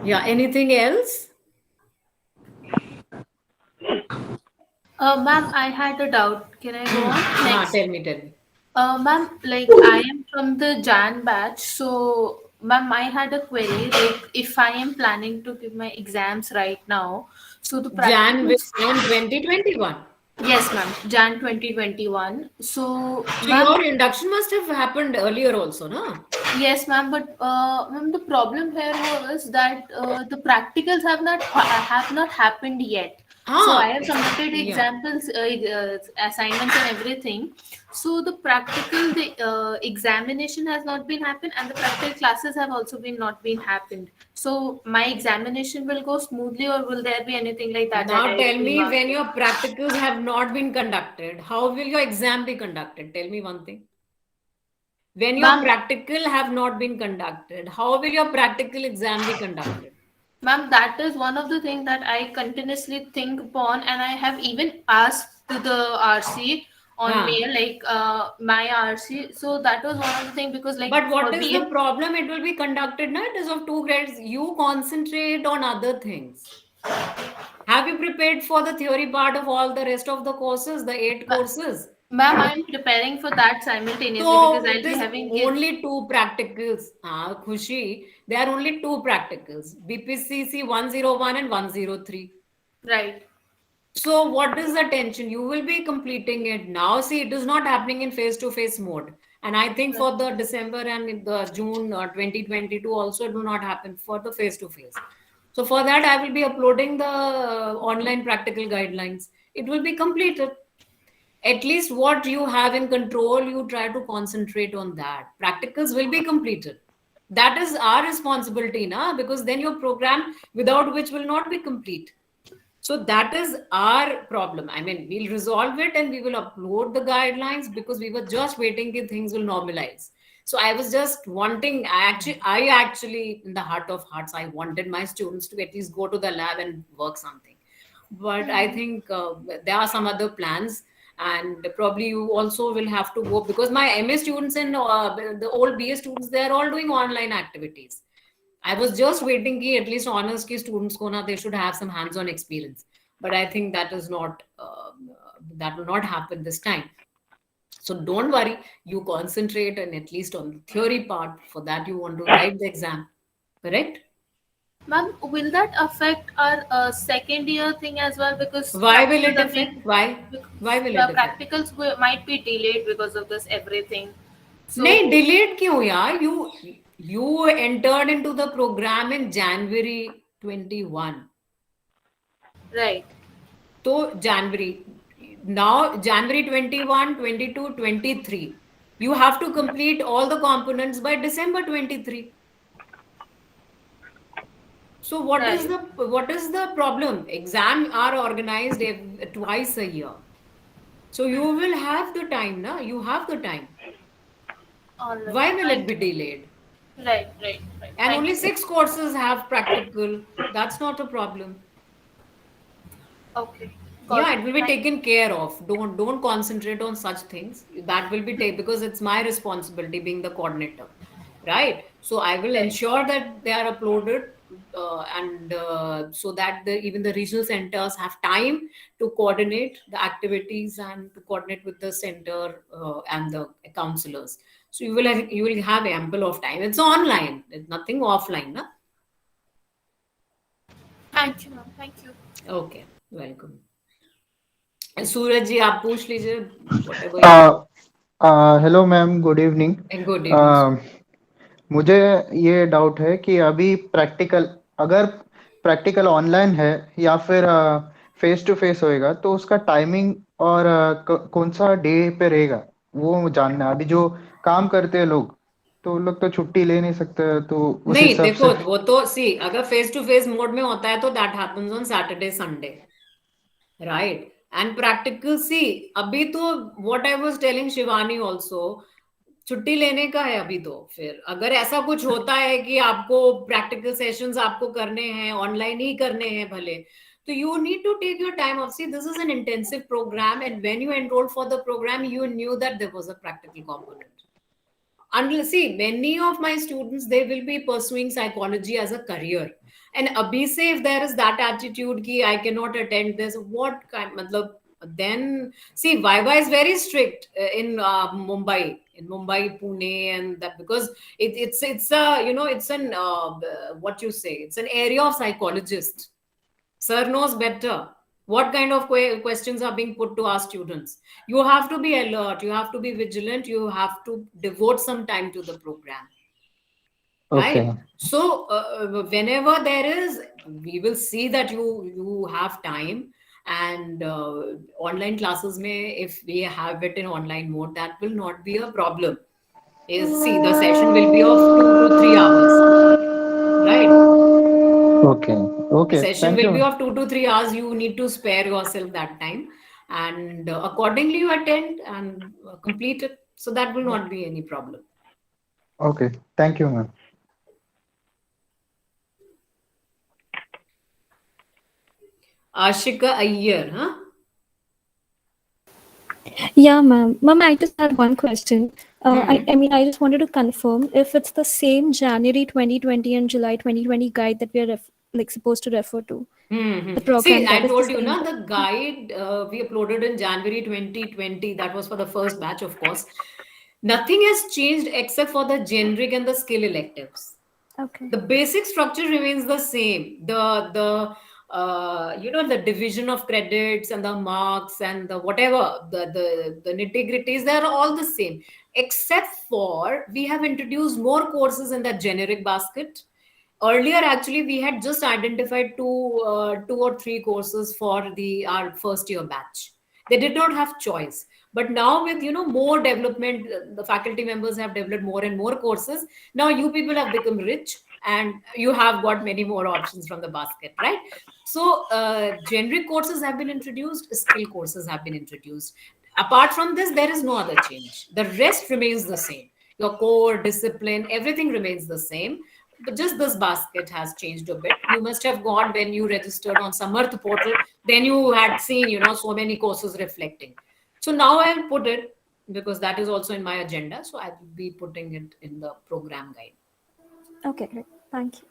Yeah, anything else? Ma'am, I had a doubt. Can I go on next? Tell me. Ma'am, like I am from the Jan batch, so ma'am, I had a query. Like, if I am planning to give my exams right now, so the Jan practicals. which Jan 2021. Yes, ma'am, Jan 2021. So, So ma'am, your induction must have happened earlier also, no? yes, ma'am, but ma'am, the problem here was that the practicals have not happened yet. So I have submitted Yeah. examples, assignments, and everything. So the practical, the examination has not been happened, and the practical classes have also been not been happened. So my examination will go smoothly, or will there be anything like that that Now I tell will be me, when marking? your practicals have not been conducted, how will your exam be conducted? Tell me one thing. When your Ma'am, practical have not been conducted, how will your practical exam be conducted? Ma'am, that is one of the things that I continuously think upon, and I have even asked to the RC on mail, like my RC. So that was one of the things because, like, But what for is the BA, problem? It will be conducted, na? It is of 2 grades. You concentrate on other things. Have you prepared for the theory part of all the rest of the courses, the 8 courses? ma'am, I'm preparing for that simultaneously because So I'll it be is having kids. only 2 practicals. Khushi, there are only 2 practicals. BPCC 101 and 103. Right. So what is the tension? You will be completing it now. See, it is not happening in face-to-face mode. And I think for the December and in the June 2022 also it will not happen for the face-to-face. So for that, I will be uploading the online practical guidelines. It will be completed. At least what you have in control, you try to concentrate on that. Practicals will be completed. That is our responsibility, na? Because then your program without which will not be complete. So that is our problem. I mean, we'll resolve it and we will upload the guidelines because we were just waiting that things will normalize. So I was just wanting, I actually, in the heart of hearts, I wanted my students to at least go to the lab and work something. But I think there are some other plans, and probably you also will have to go because my MA students and the old BA students, they are all doing online activities. I was just waiting ki at least honors ki students ko na they should have some hands-on experience, but I think that is not that will not happen this time. So don't worry, you concentrate and at least on the theory part. For that, you want to write the exam, correct? Ma'am, will that affect our second year thing as well? Because Why will it practicals are affect? being, Why? Why because will it affect? practicals might be delayed because of this everything. नहीं So, delayed क्यों यार? You entered into the program in January 21. right. तो January, now January 21, 22, 23. You have to complete all the components by December 23. So Right. what is the problem? Exam are organized twice a year. So you will have the time, na? You have the time. All right. Why will it Thank be you. delayed? Right, right, right. And Thank only you. 6 courses have practical. That's not a problem. Okay. Got Yeah, it. it will be Thank taken care of. Don't concentrate on such things. That will be taken because it's my responsibility being the coordinator, right? So I will right. ensure that they are uploaded, and so that even the regional centers have time to coordinate the activities and to coordinate with the center and the counselors. So you will have ample of time. It's online. It's nothing offline, na? Thank you, ma'am. Thank you. Okay, welcome. सूरज जी आप पूछ लीजिए whatever you hello ma'am, good evening. and good evening sir. मुझे ये doubt है कि अभी अगर practical online है या फिर फेस टू फेस होएगा तो उसका टाइमिंग और कौन सा डे पे रहेगा वो जानना है। अभी जो काम करते हैं लोग तो वो लोग तो छुट्टी ले नहीं सकते, तो उस नहीं हिसाब देखो से। वो तो सी अगर फेस टू फेस मोड में होता है तो that happens on Saturday Sunday, right? And practical see अभी तो what I was telling Shivani also, छुट्टी लेने का है अभी। तो फिर अगर ऐसा कुछ होता है कि आपको प्रैक्टिकल सेशंस आपको करने हैं, ऑनलाइन ही करने हैं भले, तो you need to take your time off. See, this is an intensive program, and when you enrolled for the program, you knew that there was a practical component. Unless, see, many of my students, they will be pursuing psychology as a career. And abhi se if there is that attitude ki I cannot attend this, what kind, matlab, then see Viva is very strict in Mumbai, Pune, and that, because it's a, you know, it's an what you say, it's an area of psychologists. Sir knows better what kind of questions are being put to our students. You have to be alert, you have to be vigilant, you have to devote some time to the program, right? Okay. So whenever there is, we will see that you have time. And online classes may, if we have it in online mode, that will not be a problem. See, the session will be of 2 to 3 hours, right? Okay. The Okay. session Thank will be you. of 2 to 3 hours. You need to spare yourself that time, and accordingly you attend and complete it. So that will not be any problem. Okay. Thank you, ma'am. Ashika Iyer, huh? Yeah, ma'am. Ma'am, I just had one question. Hmm. I mean, I just wanted to confirm if it's the same January 2020 and July 2020 guide that we are like supposed to refer to. The program See, I guide is the told you, same. na, the guide we uploaded in January 2020. That was for the first batch, of course. Nothing has changed except for the generic and the skill electives. Okay. The basic structure remains the same. The you know, the division of credits and the marks and the whatever, the nitty-gritties, they're all the same, except for we have introduced more courses in that generic basket. Earlier, actually, we had just identified two or three courses for the our first year batch. They did not have choice. But now, with, you know, more development, the faculty members have developed more and more courses. Now you people have become rich and you have got many more options from the basket, right? So generic courses have been introduced, skill courses have been introduced. Apart from this, there is no other change. The rest remains the same. Your core discipline, everything remains the same, but just this basket has changed a bit. You must have gone when you registered on Samarth portal, then you had seen, you know, so many courses reflecting. So now I'll put it, because that is also in my agenda, so I will be putting it in the program guide. Okay, great. Thank you.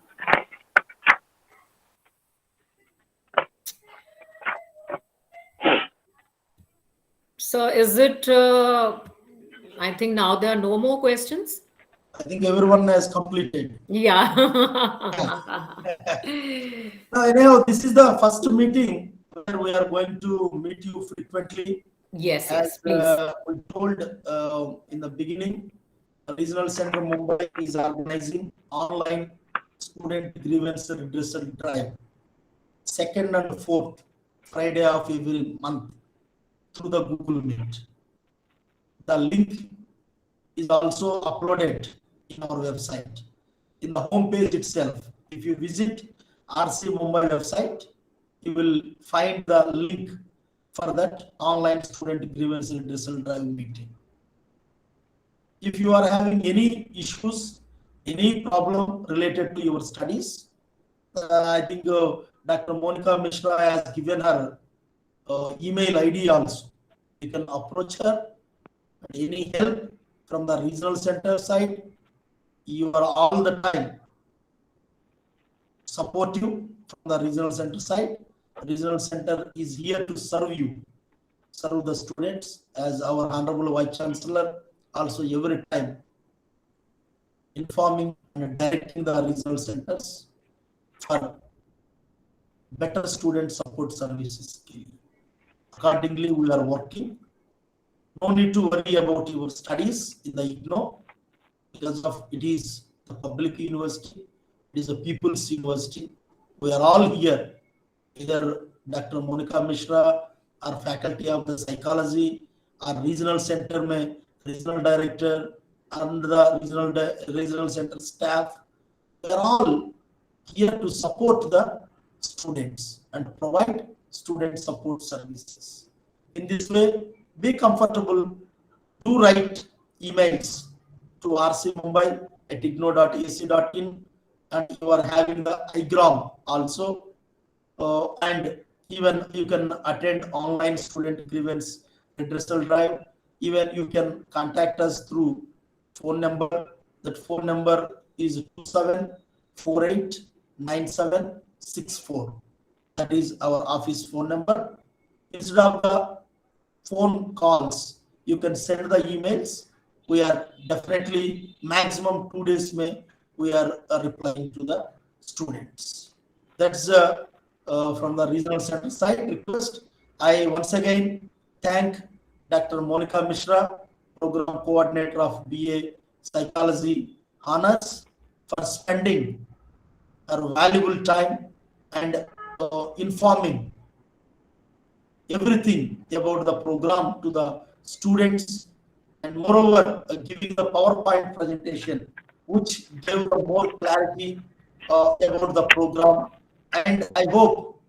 So is it I think now there are no more questions. I think everyone has completed. Yeah. Now, anyhow, this is the first meeting where we are going to meet you frequently. Yes, As yes, please. we told in the beginning, the Regional Center Mumbai is organizing online student grievance redressal drive, 2nd and 4th Friday of every month through the Google Meet. The link is also uploaded in our website, in the home page itself. If you visit RC Mumbai website, you will find the link for that online student grievance redressal drive meeting. If you are having any issues, any problem related to your studies, I think Dr. Monica Mishra has given her email ID also. You can approach her. Any help from the regional center side, you are all the time supportive from the regional center side. The regional center is here to serve you, serve the students, as our Honorable Vice Chancellor also every time informing and directing the regional centers for better student support services. Accordingly, we are working. No need to worry about your studies in the IGNO, because of it is the public university, it is a people's university. We are all here, either Dr. Monica Mishra, or faculty of the psychology, or regional center mein regional director, and the regional center staff. We are all here to support the students and provide student support services. In this way, be comfortable, do write emails to rcmumbai@igno.ac.in, and you are having the igram also, and even you can attend online student grievance redressal drive. Even you can contact us through phone number. That phone number is 2748 9764. That is our office phone number. Instead of the phone calls, you can send the emails. We are definitely maximum 2 days we are replying to the students. That's from the regional center side request. I once again thank Dr. Monica Mishra, program coordinator of BA Psychology Honors, for spending her valuable time and informing everything about the program to the students, and moreover giving the PowerPoint presentation which gave more clarity about the program. And I hope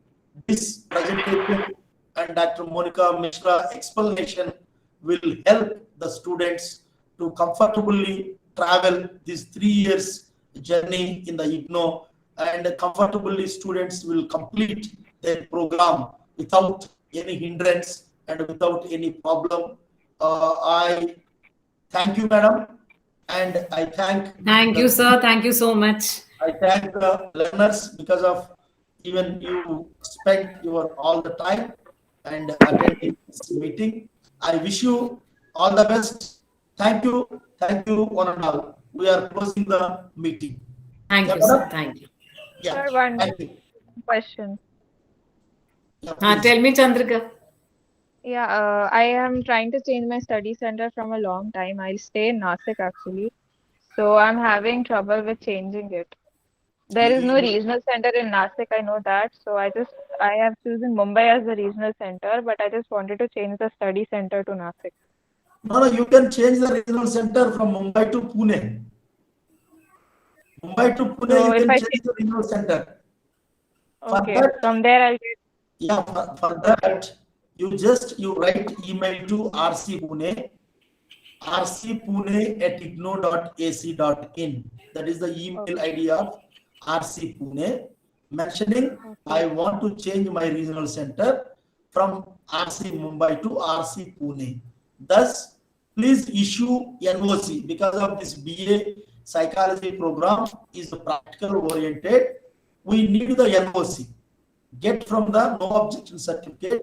this presentation and Dr. Monica Mishra explanation will help the students to comfortably travel these 3 years journey in the IGNO, and comfortably students will complete their program without any hindrance and without any problem. I thank you, madam, and I Thank you, sir. Thank you so much. I thank the learners because of even you spent your all the time and attending this meeting. I wish you all the best. Thank you, one and all. We are closing the meeting. Thank you, sir. Thank you. Yeah, Sir, one thank you. question. Yeah, Tell me, Chandrika. Yeah, I am trying to change my study center from a long time. I stay in Nasik actually. So I'm having trouble with changing it. There is no regional center in Nasik, I know that. So I have chosen Mumbai as the regional center, but I just wanted to change the study center to Nasik. No, you can change the regional center from Mumbai to Pune. Mumbai to Pune, So you if can I change the regional center. Okay, For that, from there I'll get. yeah, for that, you write email to RC Pune, rcpune@igno.ac.in. That is the email ID of RC Pune, mentioning I want to change my regional center from RC Mumbai to RC Pune. Thus, please issue NOC because of this BA psychology program is practical oriented. We need the NOC. Get from the no objection certificate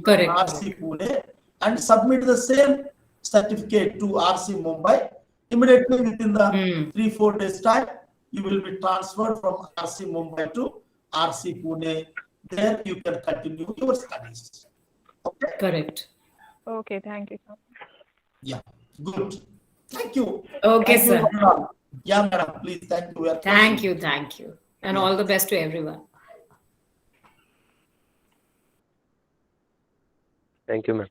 correct. RC Pune and submit the same certificate to RC Mumbai. Immediately within the 3-4 days time, you will be transferred from RC Mumbai to RC Pune. There you can continue your studies. Okay. Correct. Okay, thank you, sir. Yeah, good. Thank you. Okay, thank sir. You, yeah, madam, please. Thank you. Thank you. And all the best to everyone. Thank you, ma'am.